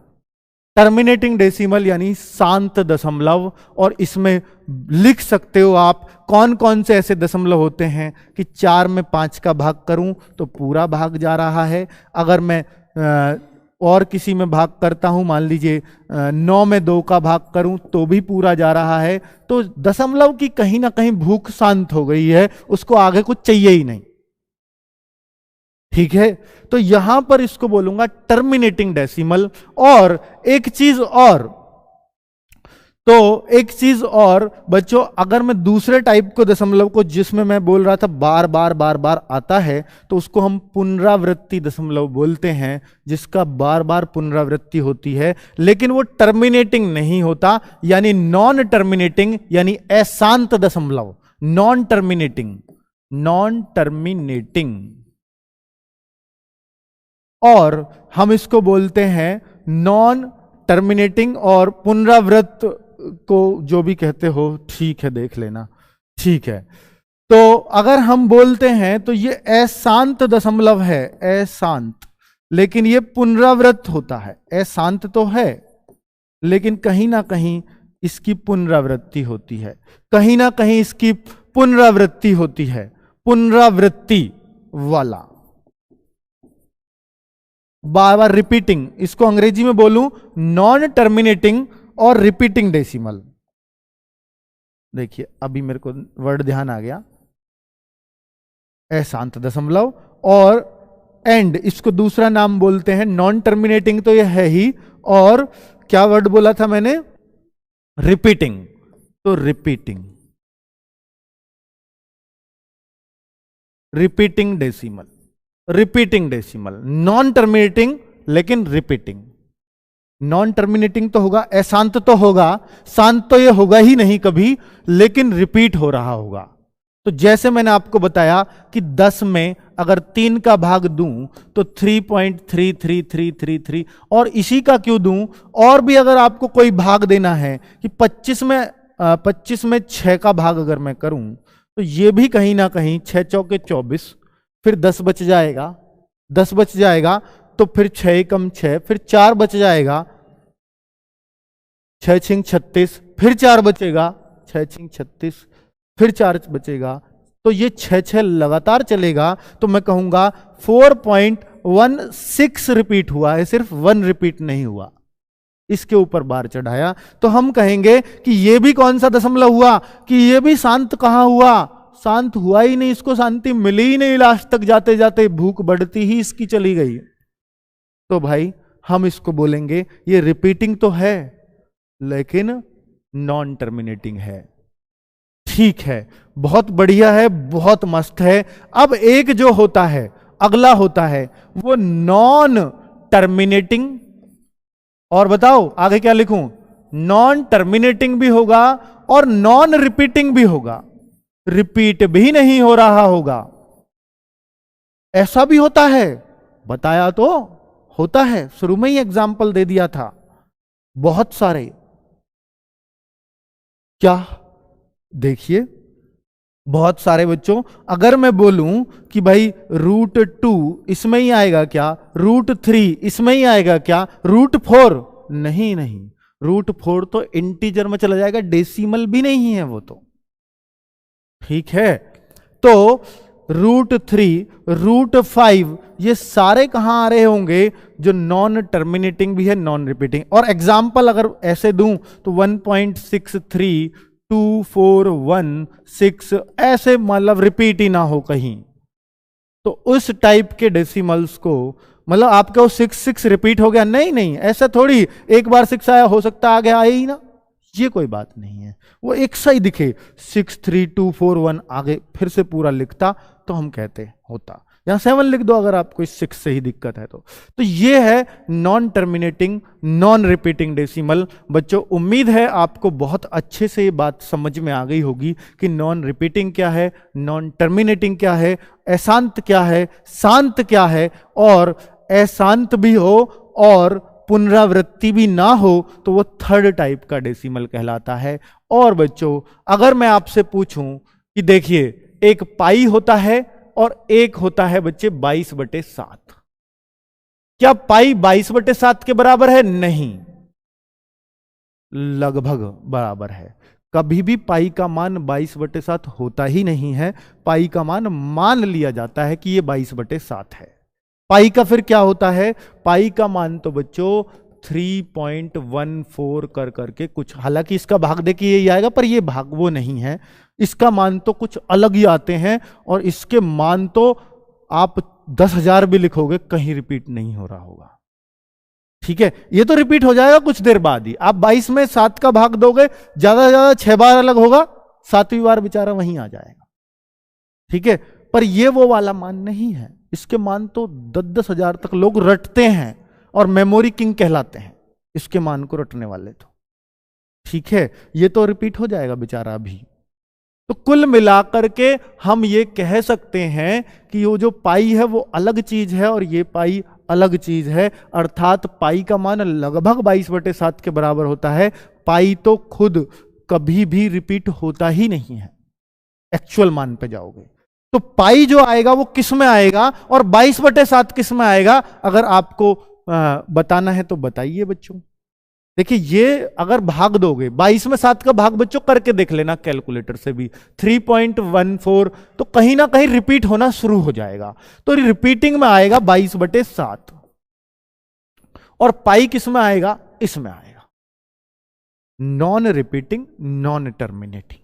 टर्मिनेटिंग डेसिमल यानी शांत दशमलव, और इसमें लिख सकते हो आप कौन कौन से ऐसे दशमलव होते हैं कि 4 में 5 का भाग करूं तो पूरा भाग जा रहा है, अगर मैं और किसी में भाग करता हूं, मान लीजिए 9 में 2 का भाग करूं तो भी पूरा जा रहा है। तो दशमलव की कहीं ना कहीं भूख शांत हो गई है, उसको आगे कुछ चाहिए ही नहीं। ठीक है, तो यहां पर इसको बोलूंगा टर्मिनेटिंग डेसिमल। और एक चीज और बच्चों, अगर मैं दूसरे टाइप को दशमलव को, जिसमें मैं बोल रहा था बार बार बार बार आता है, तो उसको हम पुनरावृत्ति दशमलव बोलते हैं, जिसका बार बार पुनरावृत्ति होती है लेकिन वो टर्मिनेटिंग नहीं होता, यानी नॉन टर्मिनेटिंग, यानी अशांत दशमलव, नॉन टर्मिनेटिंग। और हम इसको बोलते हैं नॉन टर्मिनेटिंग, और पुनरावृत्त को जो भी कहते हो, ठीक है देख लेना। ठीक है, तो अगर हम बोलते हैं तो ये अशांत दशमलव है, अशांत, लेकिन ये पुनरावृत्त होता है। अशांत तो है लेकिन कहीं ना कहीं इसकी पुनरावृत्ति होती है, कहीं ना कहीं इसकी पुनरावृत्ति होती है, पुनरावृत्ति वाला, बार बार रिपीटिंग। इसको अंग्रेजी में बोलूं नॉन टर्मिनेटिंग और रिपीटिंग डेसिमल। देखिए अभी मेरे को वर्ड ध्यान आ गया, अशांत दशमलव, और एंड, इसको दूसरा नाम बोलते हैं नॉन टर्मिनेटिंग, तो यह है ही, और क्या वर्ड बोला था मैंने? रिपीटिंग। तो रिपीटिंग डेसिमल, नॉन टर्मिनेटिंग लेकिन रिपीटिंग। नॉन टर्मिनेटिंग तो होगा, अशांत तो होगा, शांत तो ये होगा ही नहीं कभी, लेकिन रिपीट हो रहा होगा। तो जैसे मैंने आपको बताया कि 10 में अगर 3 का भाग दूं तो 3.33333, और इसी का क्यों दूं, और भी अगर आपको कोई भाग देना है कि 25 में 6 का भाग अगर मैं करूं तो ये भी कहीं ना कहीं 6 चौके 24, फिर 10 बच जाएगा, 10 बच जाएगा, तो फिर 6 कम 6, फिर 4 बच जाएगा, 6 6 36, फिर 4 बचेगा, 6 6 36, फिर 4 बचेगा, तो ये 6 6 लगातार चलेगा, तो मैं कहूंगा 4.16 रिपीट हुआ है, सिर्फ 1 रिपीट नहीं हुआ। इसके ऊपर बार चढ़ाया तो हम कहेंगे कि ये भी कौन सा दशमलव हुआ, कि ये भी शांत कहां हुआ, शांत हुआ ही नहीं, इसको शांति मिली ही नहीं, लास्ट तक जाते जाते भूख बढ़ती ही इसकी चली गई। तो भाई हम इसको बोलेंगे ये रिपीटिंग तो है लेकिन नॉन टर्मिनेटिंग है। ठीक है, बहुत बढ़िया है, बहुत मस्त है। अब एक जो होता है, अगला होता है वो नॉन टर्मिनेटिंग, और बताओ आगे क्या लिखूं, नॉन टर्मिनेटिंग भी होगा और नॉन रिपीटिंग भी होगा, रिपीट भी नहीं हो रहा होगा। ऐसा भी होता है, बताया तो होता है, शुरू में ही एग्जाम्पल दे दिया था बहुत सारे। क्या देखिए, बहुत सारे बच्चों, अगर मैं बोलूं कि भाई √2 इसमें ही आएगा क्या, √3 इसमें ही आएगा क्या, √4 नहीं नहीं, √4 तो इंटीजर में चला जाएगा, डेसिमल भी नहीं है वो तो। ठीक है, तो √3, √5 ये सारे कहां आ रहे होंगे, जो नॉन टर्मिनेटिंग भी है, नॉन रिपीटिंग। और एग्जाम्पल अगर ऐसे दूं तो 1.63, 2, 4, 1, 6 ऐसे, मतलब रिपीट ही ना हो कहीं, तो उस टाइप के डेसिमल्स को, मतलब आपका वो 6 रिपीट हो गया, नहीं नहीं, ऐसा थोड़ी एक बार 6 आया, हो सकता है आगे आए ही ना, ये कोई बात नहीं है, वो एक सा ही दिखे, 6, 3, 2, 4, 1 आगे फिर से पूरा लिखता तो हम कहते होता। यहां 7 लिख दो अगर आपको इस 6 से ही दिक्कत है तो ये है non terminating non repeating decimal. बच्चों उम्मीद है आपको बहुत अच्छे से ये बात समझ में आ गई होगी कि नॉन रिपीटिंग क्या है, नॉन टर्मिनेटिंग क्या है, अशांत क्या है, शांत क्या है, और अशांत भी हो और पुनरावृत्ति भी ना हो तो वो थर्ड टाइप का डेसिमल कहलाता है। और बच्चों अगर मैं आपसे पूछूं कि देखिए एक पाई होता है और एक होता है बच्चे 22/7, क्या पाई 22/7 के बराबर है? नहीं, लगभग बराबर है। कभी भी पाई का मान 22/7 होता ही नहीं है, पाई का मान मान लिया जाता है कि ये 22/7 है। पाई का फिर क्या होता है, पाई का मान तो बच्चों 3.14 कर करके कुछ, हालांकि इसका भाग देखिए यही आएगा पर ये भाग वो नहीं है, इसका मान तो कुछ अलग ही आते हैं, और इसके मान तो आप 10,000 भी लिखोगे कहीं रिपीट नहीं हो रहा होगा। ठीक है, ये तो रिपीट हो जाएगा कुछ देर बाद ही, आप 22 में 7 का भाग दोगे, ज्यादा से ज्यादा 6 बार अलग होगा, 7वीं बार बेचारा वहीं आ जाएगा। ठीक है, पर ये वो वाला मान नहीं है, इसके मान तो 10,000 तक लोग रटते हैं और मेमोरी किंग कहलाते हैं इसके मान को रटने वाले तो। ठीक है, ये तो रिपीट हो जाएगा बेचारा अभी। तो कुल मिलाकर के हम ये कह सकते हैं कि वो जो पाई है वो अलग चीज है और ये पाई अलग चीज है, अर्थात पाई का मान लगभग 22/7 के बराबर होता है। पाई तो खुद कभी भी रिपीट होता ही नहीं है, एक्चुअल मान पे जाओगे तो पाई जो आएगा वो किस में आएगा और 22/7 किस में आएगा, अगर आपको बताना है तो बताइए बच्चों। देखिए ये अगर भाग दोगे 22 में 7 का भाग बच्चों करके देख लेना कैलकुलेटर से भी, 3.14, तो कहीं ना कहीं रिपीट होना शुरू हो जाएगा, तो रिपीटिंग में आएगा 22/7, और पाई किस में आएगा, इसमें आएगा, नॉन रिपीटिंग नॉन टर्मिनेटिंग।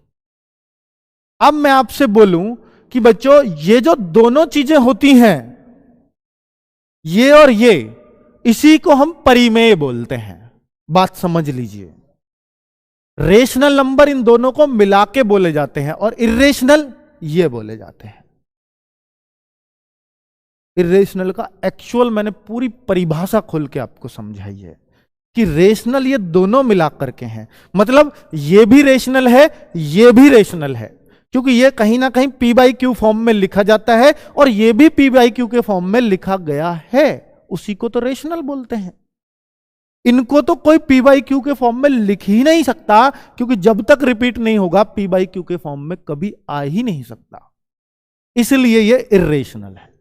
अब मैं आपसे बोलूं कि बच्चों ये जो दोनों चीजें होती हैं, ये और ये, इसी को हम परिमेय बोलते हैं। बात समझ लीजिए, रेशनल नंबर इन दोनों को मिला के बोले जाते हैं और इर्रेशनल ये बोले जाते हैं। इर्रेशनल का एक्चुअल मैंने पूरी परिभाषा खोल के आपको समझाई है कि रेशनल ये दोनों मिला करके हैं, मतलब ये भी रेशनल है, ये भी रेशनल है, क्योंकि ये कहीं ना कहीं P/Q फॉर्म में लिखा जाता है और ये भी P/Q के फॉर्म में लिखा गया है, उसी को तो रेशनल बोलते हैं। इनको तो कोई P/Q के फॉर्म में लिख ही नहीं सकता, क्योंकि जब तक रिपीट नहीं होगा P/Q के फॉर्म में कभी आ ही नहीं सकता, इसलिए ये इर्रेशनल है।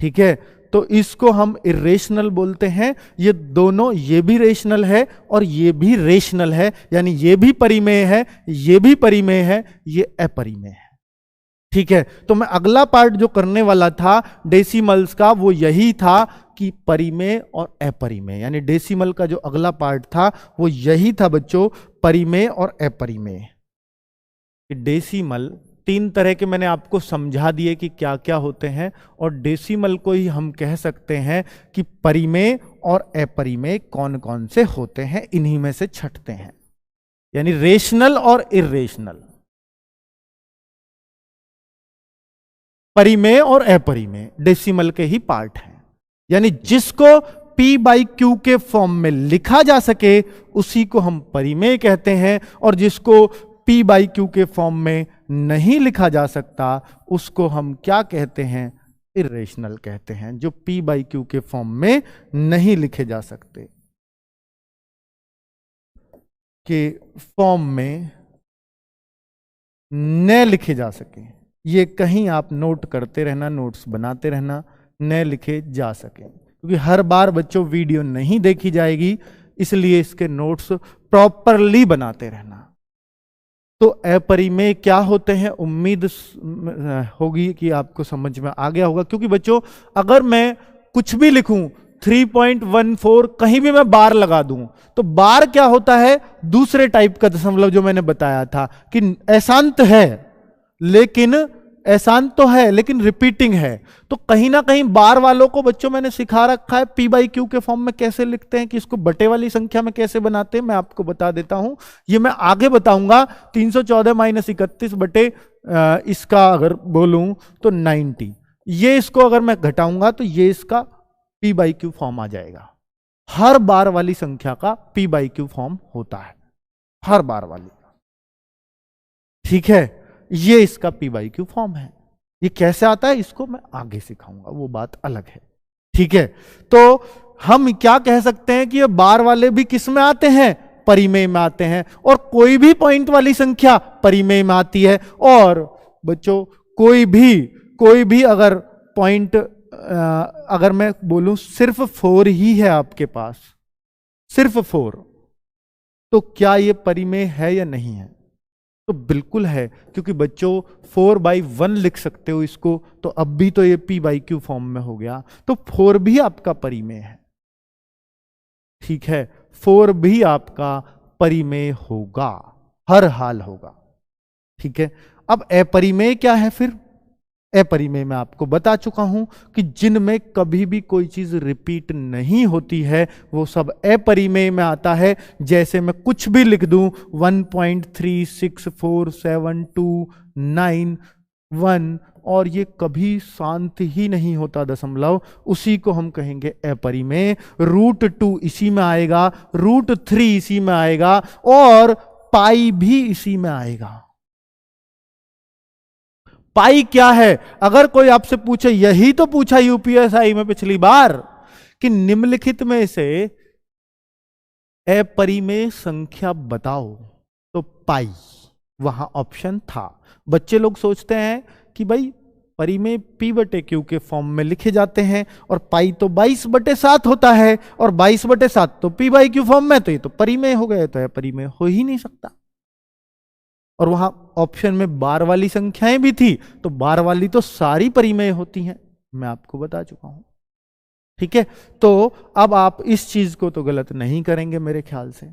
ठीक है, तो इसको हम इरेशनल बोलते हैं। ये दोनों, ये भी रेशनल है और ये भी रेशनल है, यानी ये भी परिमेय है, ये भी परिमेय है, ये अपरिमेय है। ठीक है, तो मैं अगला पार्ट जो करने वाला था डेसिमल्स का वो यही था कि परिमेय और अपरिमेय, यानी डेसिमल का जो अगला पार्ट था वो यही था बच्चों, परिमेय और अपरिमेय। डेसिमल तीन तरह के मैंने आपको समझा दिए कि क्या क्या होते हैं, और डेसिमल को ही हम कह सकते हैं कि परिमेय और अपरिमेय कौन कौन से होते हैं, इन्हीं में से छटते हैं, यानी रेशनल और इरेशनल, परिमेय और अपरिमेय डेसिमल के ही पार्ट हैं। यानी जिसको P बाई Q के फॉर्म में लिखा जा सके उसी को हम परिमेय कहते हैं, और जिसको P बाई Q के फॉर्म में नहीं लिखा जा सकता उसको हम क्या कहते हैं, इरेशनल कहते हैं, जो P बाई Q के फॉर्म में नहीं लिखे जा सकते, के फॉर्म में न लिखे जा सके। ये कहीं आप नोट करते रहना, नोट्स बनाते रहना, न लिखे जा सके, क्योंकि हर बार बच्चों वीडियो नहीं देखी जाएगी, इसलिए इसके नोट्स प्रॉपरली बनाते रहना। तो अपरिमेय क्या होते हैं, उम्मीद होगी कि आपको समझ में आ गया होगा, क्योंकि बच्चों अगर मैं कुछ भी लिखूं 3.14 कहीं भी मैं बार लगा दूं तो बार क्या होता है, दूसरे टाइप का दशमलव जो मैंने बताया था कि अशांत है, लेकिन अशांत तो है लेकिन रिपीटिंग है। तो कहीं ना कहीं बार वालों को बच्चों मैंने सिखा रखा है P बाई Q के फॉर्म में कैसे लिखते हैं, कि इसको बटे वाली संख्या में कैसे बनाते हैं, मैं आपको बता देता हूं। ये मैं आगे बताऊंगा। 314 माइनस 31 बटे इसका अगर बोलूं तो 90, ये इसको अगर मैं घटाऊंगा तो ये इसका P बाई Q फॉर्म आ जाएगा। हर बार वाली संख्या का P बाई Q फॉर्म होता है, हर बार वाली। ठीक है, ये इसका P बाई Q फॉर्म है। ये कैसे आता है इसको मैं आगे सिखाऊंगा, वो बात अलग है। ठीक है, तो हम क्या कह सकते हैं कि ये बार वाले भी किस में आते हैं, परिमेय में आते हैं, और कोई भी पॉइंट वाली संख्या परिमेय में आती है। और बच्चों कोई भी अगर पॉइंट, अगर मैं बोलूं सिर्फ 4 ही है आपके पास, सिर्फ 4, तो क्या ये परिमेय है या नहीं है? तो बिल्कुल है, क्योंकि बच्चों 4/1 लिख सकते हो इसको, तो अब भी तो ये P बाई Q फॉर्म में हो गया, तो 4 भी आपका परिमेय है। ठीक है, 4 भी आपका परिमेय होगा, हर हाल होगा। ठीक है, अब अपरिमेय क्या है फिर? अपरिमेय मैं आपको बता चुका हूं कि जिनमें कभी भी कोई चीज रिपीट नहीं होती है वो सब अपरिमेय में आता है। जैसे मैं कुछ भी लिख दूं 1.36472991, और ये कभी शांत ही नहीं होता दशमलव, उसी को हम कहेंगे अपरिमेय। √2 इसी में आएगा, √3 इसी में आएगा, और पाई भी इसी में आएगा। पाई क्या है? अगर कोई आपसे पूछे, यही तो पूछा यूपीएसआई में पिछली बार कि निम्नलिखित में से अपरिमेय संख्या बताओ, तो पाई वहां ऑप्शन था। बच्चे लोग सोचते हैं कि भाई परिमेय P बटे Q के फॉर्म में लिखे जाते हैं, और पाई तो 22/7 होता है, और 22/7 तो P बाई Q फॉर्म में, तो ये तो परिमेय हो गए, तो अपरिमेय हो ही नहीं सकता। और वहां ऑप्शन में बार वाली संख्याएं भी थी, तो बार वाली तो सारी परिमेय होती हैं, मैं आपको बता चुका हूं। ठीक है, तो अब आप इस चीज को तो गलत नहीं करेंगे मेरे ख्याल से।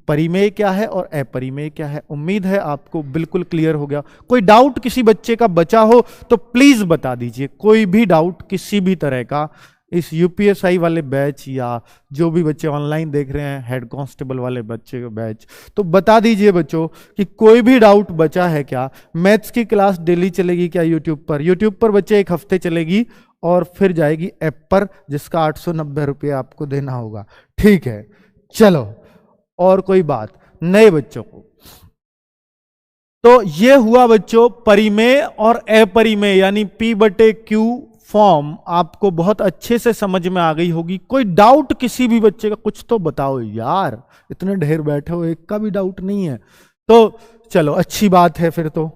परिमेय क्या है और अपरिमेय क्या है, उम्मीद है आपको बिल्कुल क्लियर हो गया। कोई डाउट किसी बच्चे का बचा हो तो प्लीज बता दीजिए, कोई भी डाउट किसी भी तरह का, इस यूपीएसआई वाले बैच या जो भी बच्चे ऑनलाइन देख रहे हैं हेड कांस्टेबल वाले बच्चे का बैच, तो बता दीजिए बच्चों कि कोई भी डाउट बचा है क्या। मैथ्स की क्लास डेली चलेगी क्या यूट्यूब पर? यूट्यूब पर बच्चे 1 हफ्ते चलेगी, और फिर जाएगी ऐप पर, जिसका 890 रुपये आपको देना होगा। ठीक है, चलो और कोई बात नए बच्चों को, तो ये हुआ बच्चों परिमेय और अपरिमेय, यानी P बटे Q फॉर्म आपको बहुत अच्छे से समझ में आ गई होगी। कोई डाउट किसी भी बच्चे का? कुछ तो बताओ यार, इतने ढेर बैठे हो, एक का भी डाउट नहीं है तो चलो अच्छी बात है फिर तो।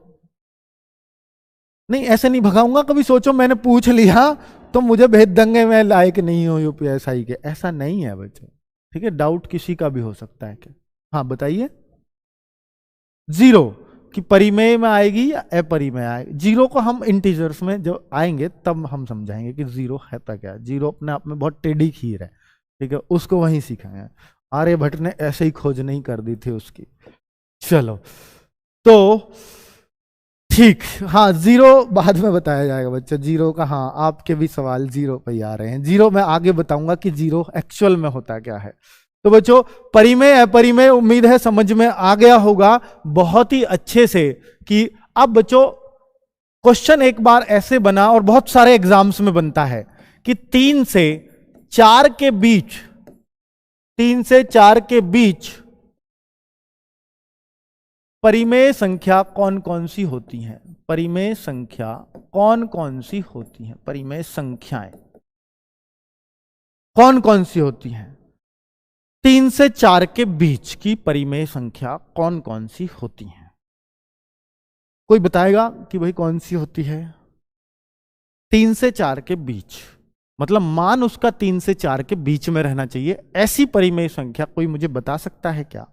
नहीं ऐसे नहीं भगाऊंगा, कभी सोचो मैंने पूछ लिया तो मुझे भेज देंगे, मैं लायक नहीं हूं यूपीएसआई के, ऐसा नहीं है बच्चों। ठीक है, डाउट किसी का भी हो सकता है क्या? हाँ बताइए। जीरो कि परिमेय में आएगी या अपरिमेय आएगी? जीरो को हम इंटीजर्स में जब आएंगे तब हम समझाएंगे कि जीरो है तो क्या। जीरो अपने आप में बहुत टेढ़ी खीर है, ठीक है, उसको वहीं सीखेंगे। आर्यभट्ट ने ऐसे ही खोज नहीं कर दी थी उसकी। चलो तो ठीक, हाँ जीरो बाद में बताया जाएगा बच्चों, जीरो का। हाँ आपके भी सवाल जीरो पे ही आ रहे हैं। जीरो मैं आगे बताऊंगा कि जीरो एक्चुअल में होता क्या है। तो बच्चों परिमेय अपरिमेय उम्मीद है समझ में आ गया होगा बहुत ही अच्छे से। कि अब बच्चों क्वेश्चन एक बार ऐसे बना और बहुत सारे एग्जाम्स में बनता है कि 3 से 4 के बीच, 3 से 4 के बीच परिमेय संख्या कौन कौन सी होती हैं? परिमेय संख्या कौन कौन सी होती हैं? परिमेय संख्याएं कौन कौन सी होती हैं? 3 से 4 के बीच की परिमेय संख्या कौन कौन सी होती हैं? कोई बताएगा कि भाई कौन सी होती है? 3 से 4 के बीच मतलब मान उसका 3 से 4 के बीच में रहना चाहिए, ऐसी परिमेय संख्या कोई मुझे बता सकता है क्या?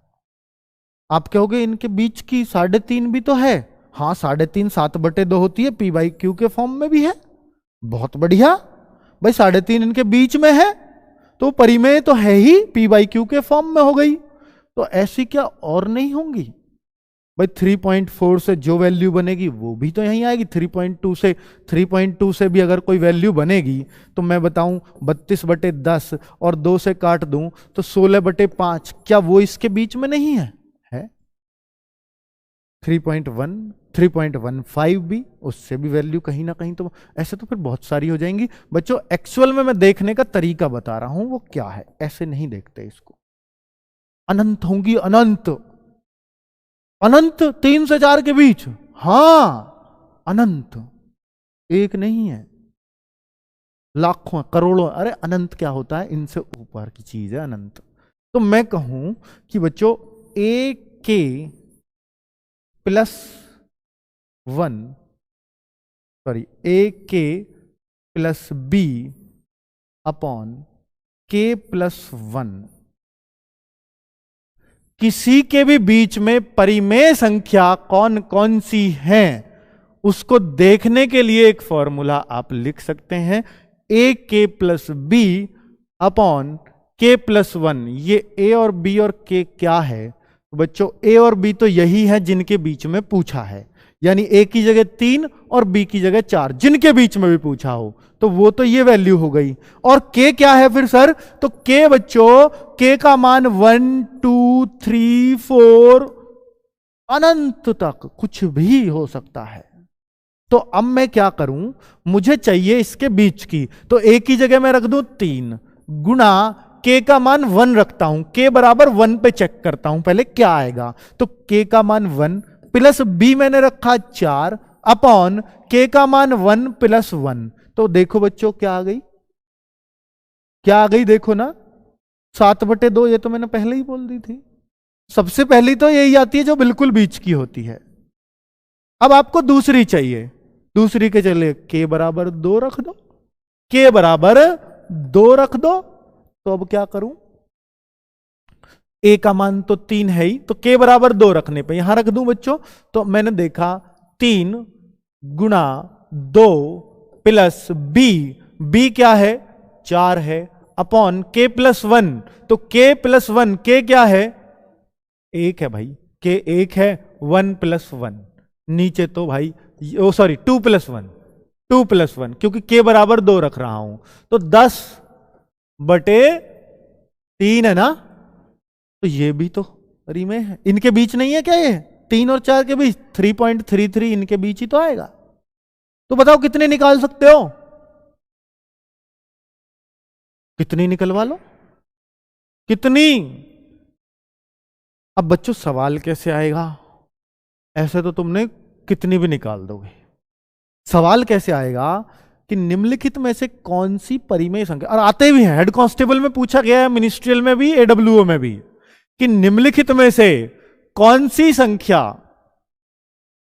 आप कहोगे इनके बीच की 3.5 भी तो है। हाँ 3.5 7/2 होती है, P/Q के फॉर्म में भी है। बहुत बढ़िया भाई, 3.5 इनके बीच में है तो परिमेय तो है ही, P/Q के फॉर्म में हो गई। तो ऐसी क्या और नहीं होंगी भाई? 3.4 से जो वैल्यू बनेगी वो भी तो यहीं आएगी। 3.2 से भी अगर कोई वैल्यू बनेगी तो मैं बताऊं 32/10 और 2 से काट दूं तो 16/5, क्या वो इसके बीच में नहीं है? 3.1 3.15 भी, उससे भी वैल्यू कहीं ना कहीं तो ऐसे तो फिर बहुत सारी हो जाएंगी। बच्चों एक्चुअल में मैं देखने का तरीका बता रहा हूं वो क्या है, ऐसे नहीं देखते इसको। अनंत होंगी, अनंत अनंत 3 से 4 के बीच, हां अनंत, एक नहीं है, लाखों करोड़ों। अरे अनंत क्या होता है? इनसे ऊपर की चीज है अनंत। तो मैं कहूं कि बच्चों a के +1 सॉरी a के +b अपॉन k+1 किसी के भी बीच में परिमेय संख्या कौन कौन सी हैं उसको देखने के लिए एक फॉर्मूला आप लिख सकते हैं, a के +b अपॉन k+1। ये a और b और k क्या है बच्चों? a और b तो यही है जिनके बीच में पूछा है, यानी a की जगह 3 और b की जगह 4, जिनके बीच में भी पूछा हो तो वो तो ये वैल्यू हो गई। और k क्या है फिर सर? तो k बच्चों, k का मान 1 2 3 4 अनंत तक कुछ भी हो सकता है। तो अब मैं क्या करूं, मुझे चाहिए इसके बीच की, तो a की जगह मैं रख दूं 3 गुना k का मान 1 रखता हूं, k बराबर 1 पे चेक करता हूं पहले क्या आएगा। तो k का मान 1 प्लस b मैंने रखा 4 अपॉन k का मान 1 + 1। तो देखो बच्चों क्या आ गई, क्या आ गई देखो ना, 7/2। ये तो मैंने पहले ही बोल दी थी, सबसे पहली तो यही आती है जो बिल्कुल बीच की होती है। अब आपको दूसरी चाहिए, दूसरी के चले k बराबर 2 रख दो, k बराबर 2 रख दो। तो अब क्या करूं, a का मान तो 3 है ही, तो k बराबर 2 रखने पे यहां रख दूं बच्चों। तो मैंने देखा 3 गुना 2 प्लस b क्या है? 4 है, अपॉन k+1। तो k+1, k क्या है? 1 है भाई, k 1 है, 1 + 1 नीचे तो भाई ओ सॉरी 2 + 1, 2 + 1 क्योंकि k बराबर 2 रख रहा हूं। तो 10/3 है ना। तो ये भी तो परिमेय है, इनके बीच नहीं है क्या? ये 3 और 4 के बीच 3.33 इनके बीच ही तो आएगा। तो बताओ कितने निकाल सकते हो? कितनी निकलवा लो, कितनी? अब बच्चों सवाल कैसे आएगा? ऐसे तो तुमने कितनी भी निकाल दोगे। सवाल कैसे आएगा कि निम्नलिखित में से कौन सी परिमेय संख्या, और आते भी है, हेड कांस्टेबल में पूछा गया है, मिनिस्ट्रियल में भी, एडब्ल्यूओ में भी, कि निम्नलिखित में से कौन सी संख्या,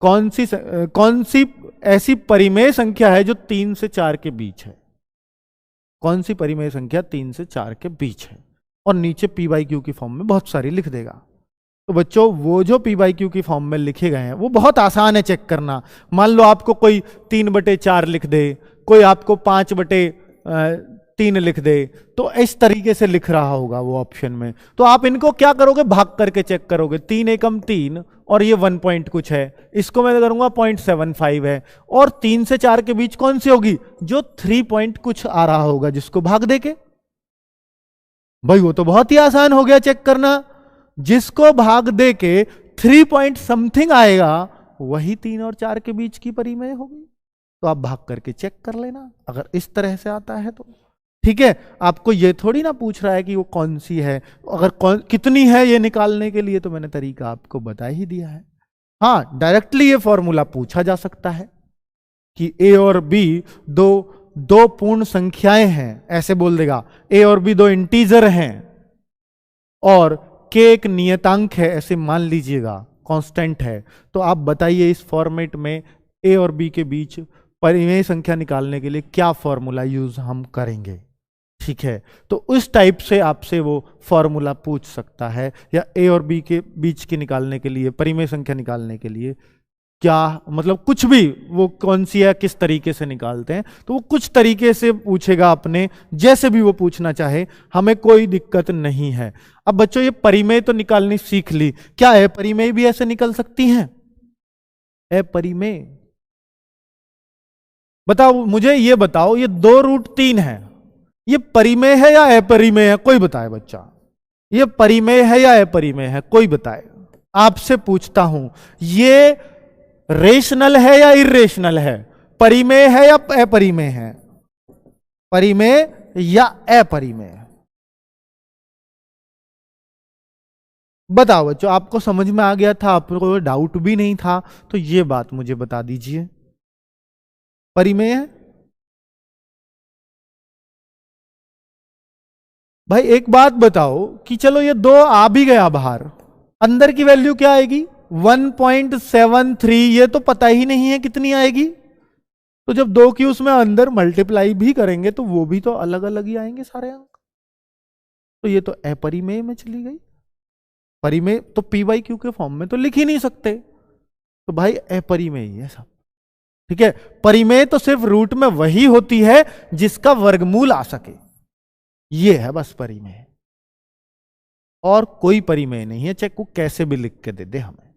कौन सी ऐसी परिमेय संख्या है जो 3 से 4 के बीच है। कौन सी परिमेय संख्या 3 से 4 के बीच है, और नीचे पी बाई क्यू की फॉर्म में बहुत सारी लिख देगा। तो बच्चों वो जो पी बाई क्यू की फॉर्म में लिखे गए हैं वो बहुत आसान है चेक करना। मान लो आपको कोई 3/4 लिख दे, कोई आपको 5/3 लिख दे, तो इस तरीके से लिख रहा होगा वो ऑप्शन में, तो आप इनको क्या करोगे, भाग करके चेक करोगे। 3 एकम 3 और ये 1 पॉइंट कुछ है, इसको मैं करूंगा 0.75 है, और 3 से 4 के बीच कौन सी होगी, जो 3 पॉइंट कुछ आ रहा होगा जिसको भाग दे के। भाई वो तो बहुत ही आसान हो गया चेक करना, जिसको भाग दे के 3 पॉइंट समथिंग आएगा वही 3 और 4 के बीच की परिमेय होगी। तो आप भाग करके चेक कर लेना अगर इस तरह से आता है तो। ठीक है, आपको ये थोड़ी ना पूछ रहा है कि वो कौन सी है, अगर कितनी है ये निकालने के लिए तो मैंने तरीका आपको बता ही दिया है। हाँ, डायरेक्टली ये फॉर्मूला पूछा जा सकता है कि ए और बी दो पूर्ण संख्याएं हैं, ऐसे बोल देगा ए और बी 2 इंटीजर हैं और के एक नियतांक है, ऐसे मान लीजिएगा, कांस्टेंट है। तो आप बताइए इस फॉर्मेट में ए और बी के बीच परिमेय संख्या निकालने के लिए क्या फॉर्मूला यूज हम करेंगे। ठीक है, तो उस टाइप से आपसे वो फॉर्मूला पूछ सकता है, या ए और बी के बीच की निकालने के लिए, परिमेय संख्या निकालने के लिए क्या, मतलब कुछ भी, वो कौन सी है, किस तरीके से निकालते हैं, तो वो कुछ तरीके से पूछेगा अपने, जैसे भी वो पूछना चाहे, हमें कोई दिक्कत नहीं है। अब बच्चों ये परिमेय तो निकालनी सीख ली, क्या है परिमेय भी ऐसे निकल सकती हैं, अपरिमेय। बताओ मुझे, ये बताओ, ये 2√3 है, ये परिमेय है या अपरिमेय है, कोई बताए बच्चा, ये परिमेय है या अपरिमेय है, कोई बताए। आपसे पूछता हूं, ये रेशनल है या इरेशनल है, परिमेय है या अपरिमेय है, परिमेय या अपरिमेय, बताओ बच्चों। आपको समझ में आ गया था, आपको डाउट भी नहीं था, तो ये बात मुझे बता दीजिए, परिमेय है। भाई एक बात बताओ कि चलो ये 2 आ भी गया बाहर, अंदर की वैल्यू क्या आएगी, 1.73, ये तो पता ही नहीं है कितनी आएगी, तो जब 2 की उसमें अंदर मल्टीप्लाई भी करेंगे तो वो भी तो अलग अलग ही आएंगे सारे अंक, तो ये तो अपरिमेय में चली गई। परिमेय तो पी बाई क्यू के फॉर्म में तो लिख ही नहीं सकते, तो भाई अपरिमेय ही है सब। ठीक है, परिमेय तो सिर्फ रूट में वही होती है जिसका वर्गमूल आ सके, ये है बस परिमेय, और कोई परिमेय नहीं है, चेक को कैसे भी लिख के दे दे हमें।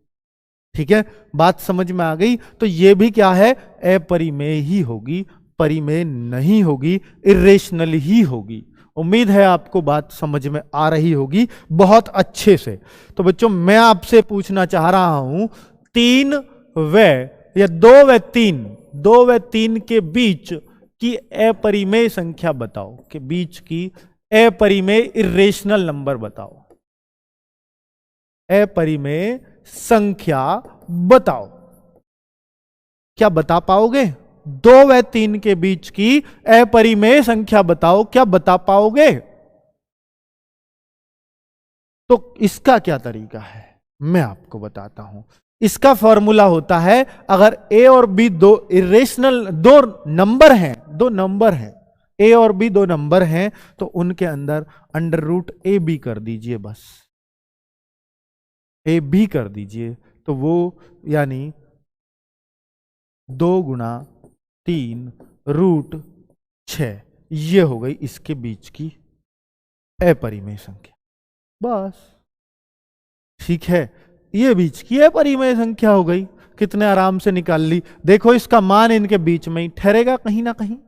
ठीक है, बात समझ में आ गई। तो ये भी क्या है, अपरिमेय ही होगी, परिमेय नहीं होगी, इरेशनल ही होगी। उम्मीद है आपको बात समझ में आ रही होगी बहुत अच्छे से। तो बच्चों मैं आपसे पूछना चाह रहा हूं, 3 व या 2 व 3 के बीच की अपरिमेय संख्या बताओ, के बीच की अपरिमेय इरेशनल नंबर बताओ, अपरिमेय संख्या बताओ। क्या बता पाओगे, 2 व 3 के बीच की अपरिमेय संख्या बताओ, क्या बता पाओगे। तो इसका क्या तरीका है मैं आपको बताता हूं। इसका फॉर्मूला होता है, अगर ए और बी 2 इरेशनल, 2 नंबर हैं, ए और बी 2 नंबर हैं, तो उनके अंदर अंडर रूट ए बी कर दीजिए, बस ए बी कर दीजिए, तो वो यानी 2 गुणा 3√6, ये हो गई इसके बीच की अपरिमेय संख्या, बस। ठीक है, ये बीच की अपरिमेय संख्या हो गई, कितने आराम से निकाल ली। देखो इसका मान इनके बीच में ही ठहरेगा कहीं ना कहीं,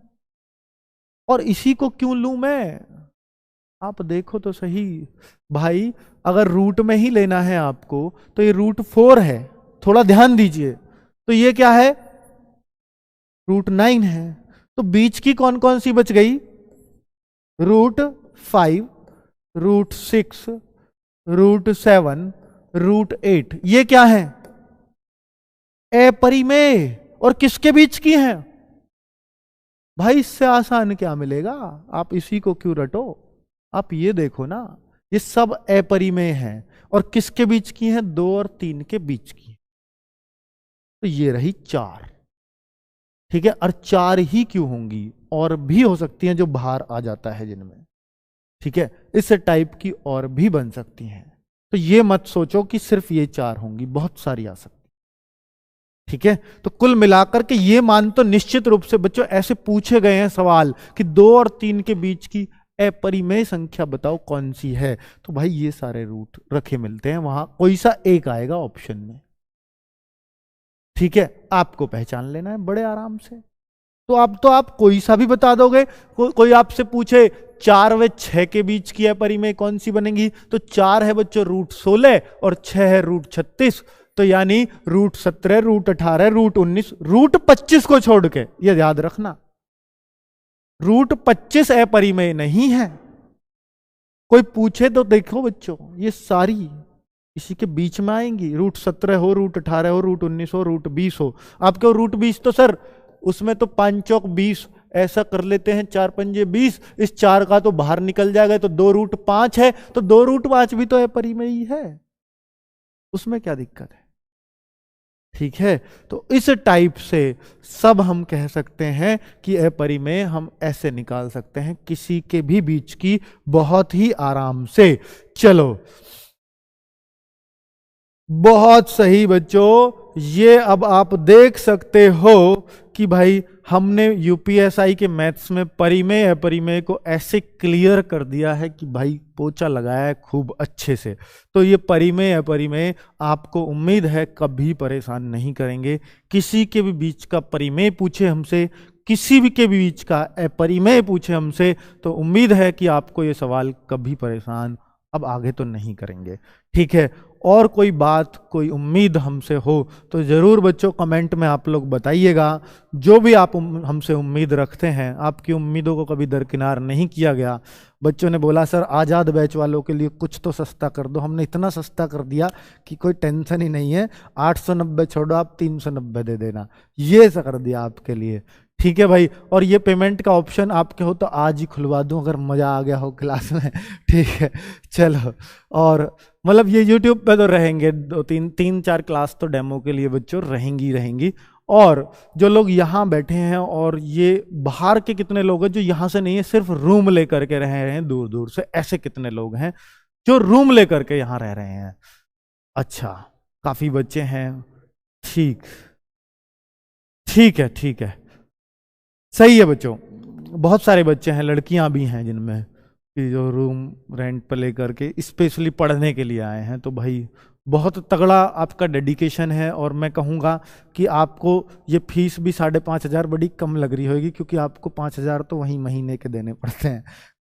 और इसी को क्यों लूं मैं, आप देखो तो सही भाई, अगर रूट में ही लेना है आपको तो ये √4 है, थोड़ा ध्यान दीजिए, तो ये क्या है, √9 है, तो बीच की कौन कौन सी बच गई, √5, √6, √7, √8, ये क्या है, अपरिमेय, और किसके बीच की है भाई, इससे आसान क्या मिलेगा, आप इसी को क्यों रटो, आप ये देखो ना, ये सब अपरिमेय है, और किसके बीच की है, 2 और 3 के बीच की, तो ये रही 4। ठीक है, और 4 ही क्यों होंगी, और भी हो सकती हैं जो बाहर आ जाता है जिनमें, ठीक है, इस टाइप की और भी बन सकती हैं। तो ये मत सोचो कि सिर्फ ये 4 होंगी, बहुत सारी आ सकती, ठीक है। तो कुल मिलाकर के ये मान तो निश्चित रूप से बच्चों ऐसे पूछे गए हैं सवाल कि 2 और 3 के बीच की अपरिमेय संख्या बताओ कौन सी है, तो भाई ये सारे रूट रखे मिलते हैं, वहां कोई सा एक आएगा ऑप्शन में, ठीक है। आपको पहचान लेना है बड़े आराम से। तो आप कोई सा भी बता दोगे। कोई आपसे पूछे 4 व 6 के बीच की अपरिमेय कौन सी बनेगी, तो 4 है बच्चों √16 और 6 है √36, तो यानी √17, √18, √19, √25 को छोड़ के, ये याद रखना, √25 अपरिमेय नहीं है। कोई पूछे तो देखो बच्चों, ये सारी इसी के बीच में आएंगी, √17 हो, √18 हो, √19 हो, √20 हो। आप क्यों √20, तो सर उसमें तो 5 चौक 20, ऐसा कर लेते हैं 4 पंजे 20, इस 4 का तो बाहर निकल जाएगा, तो 2√5 है, तो 2√5 भी तो अपरिमेय है, उसमें क्या दिक्कत है, ठीक है। तो इस टाइप से सब हम कह सकते हैं कि अपरिमेय हम ऐसे निकाल सकते हैं किसी के भी बीच की बहुत ही आराम से। चलो बहुत सही बच्चों, ये अब आप देख सकते हो कि भाई हमने यूपीएसआई के मैथ्स में परिमेय अपरिमेय को ऐसे क्लियर कर दिया है कि भाई पोछा लगाया है खूब अच्छे से। तो ये परिमेय अपरिमेय आपको उम्मीद है कभी परेशान नहीं करेंगे। किसी के भी बीच का परिमेय पूछे हमसे, किसी भी के बीच का अपरिमेय पूछे हमसे, तो उम्मीद है कि आपको ये सवाल कभी परेशान अब आगे तो नहीं करेंगे, ठीक है। और कोई बात, कोई उम्मीद हमसे हो तो ज़रूर बच्चों कमेंट में आप लोग बताइएगा। जो भी आप हमसे उम्मीद रखते हैं, आपकी उम्मीदों को कभी दरकिनार नहीं किया गया। बच्चों ने बोला सर आज़ाद बैच वालों के लिए कुछ तो सस्ता कर दो, हमने इतना सस्ता कर दिया कि कोई टेंशन ही नहीं है, 890 छोड़ो, आप 390 दे देना, ये सा कर दिया आपके लिए, ठीक है भाई। और ये पेमेंट का ऑप्शन आपके हो तो आज ही खुलवा दूं अगर मज़ा आ गया हो क्लास में, ठीक है। चलो, और मतलब ये यूट्यूब पे तो रहेंगे 3-4 क्लास तो डेमो के लिए बच्चों रहेंगी। और जो लोग यहाँ बैठे हैं और ये बाहर के कितने लोग हैं जो यहाँ से नहीं है, सिर्फ रूम लेकर के रह रहे हैं दूर दूर से, ऐसे कितने लोग हैं जो रूम लेकर के यहाँ रह रहे हैं? अच्छा, काफ़ी बच्चे हैं, ठीक है, सही है बच्चों। बहुत सारे बच्चे हैं, लड़कियां भी हैं जिनमें कि जो रूम रेंट पर लेकर के स्पेशली पढ़ने के लिए आए हैं। तो भाई बहुत तगड़ा आपका डेडिकेशन है, और मैं कहूँगा कि आपको ये फीस भी 5,500 बड़ी कम लग रही होगी, क्योंकि आपको 5,000 तो वहीं महीने के देने पड़ते हैं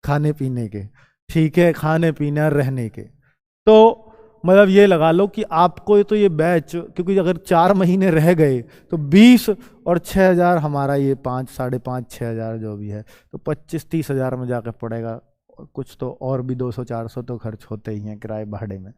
खाने पीने के, ठीक है, खाने पीने रहने के। तो मतलब ये लगा लो कि आपको तो ये बैच, क्योंकि अगर 4 महीने रह गए तो 20 और 6,000 हमारा ये 5, 5,500-6,000 जो भी है, तो 25-30,000 में जाकर पड़ेगा। कुछ तो और भी 200-400 तो खर्च होते ही हैं किराए भाड़े में।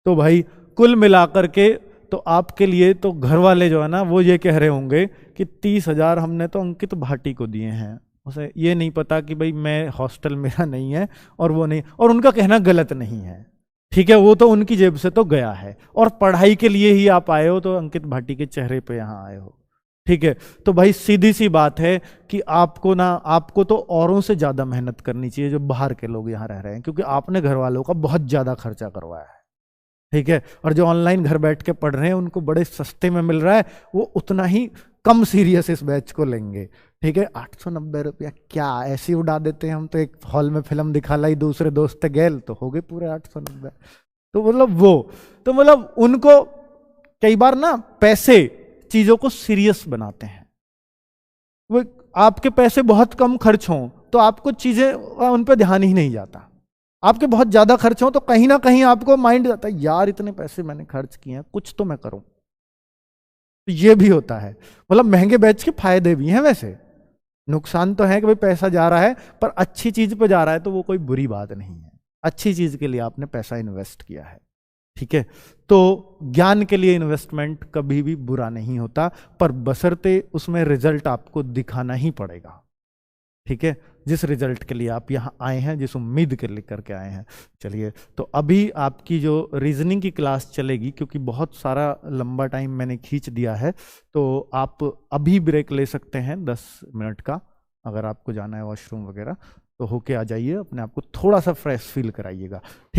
तो भाई कुल मिलाकर के तो आपके लिए तो घर वाले जो है ना वो ये कह रहे होंगे कि 30,000 हमने तो अंकित भाटी को दिए हैं, उसे ये नहीं पता कि भाई मैं हॉस्टल मेरा नहीं है और वो नहीं, और उनका कहना गलत नहीं है, ठीक है, वो तो उनकी जेब से तो गया है, और पढ़ाई के लिए ही आप आए हो, तो अंकित भाटी के चेहरे पे यहाँ आए हो, ठीक है। तो भाई सीधी सी बात है कि आपको तो औरों से ज्यादा मेहनत करनी चाहिए जो बाहर के लोग यहाँ रह रहे हैं, क्योंकि आपने घर वालों का बहुत ज्यादा खर्चा करवाया है, ठीक है। और जो ऑनलाइन घर बैठ के पढ़ रहे हैं उनको बड़े सस्ते में मिल रहा है, वो उतना ही कम सीरियस इस बैच को लेंगे, ठीक है। 890 रुपया क्या ऐसे उड़ा देते हैं हम, तो एक हॉल में फिल्म दिखा लाई, दूसरे दोस्त गेल तो हो गए पूरे 890। तो मतलब उनको कई बार ना पैसे चीजों को सीरियस बनाते हैं। वो आपके पैसे बहुत कम खर्च हों तो आपको चीजें उन पर ध्यान ही नहीं जाता, आपके बहुत ज्यादा खर्च हो तो कहीं ना कहीं आपको माइंड जाता है यार इतने पैसे मैंने खर्च किए हैं, कुछ तो मैं करूं। तो ये भी होता है, मतलब महंगे बैच के फायदे भी हैं, वैसे नुकसान तो है कि भाई पैसा जा रहा है, पर अच्छी चीज पे जा रहा है तो वो कोई बुरी बात नहीं है, अच्छी चीज के लिए आपने पैसा इन्वेस्ट किया है, ठीक है। तो ज्ञान के लिए इन्वेस्टमेंट कभी भी बुरा नहीं होता, पर बशर्ते उसमें रिजल्ट आपको दिखाना ही पड़ेगा, ठीक है। जिस रिजल्ट के लिए आप यहाँ आए हैं, जिस उम्मीद के लिए करके आए हैं। चलिए, तो अभी आपकी जो रीजनिंग की क्लास चलेगी, क्योंकि बहुत सारा लंबा टाइम मैंने खींच दिया है, तो आप अभी ब्रेक ले सकते हैं 10 मिनट का। अगर आपको जाना है वॉशरूम वगैरह तो होके आ जाइए, अपने आप को थोड़ा सा फ्रेश फील कराइएगा, ठीक।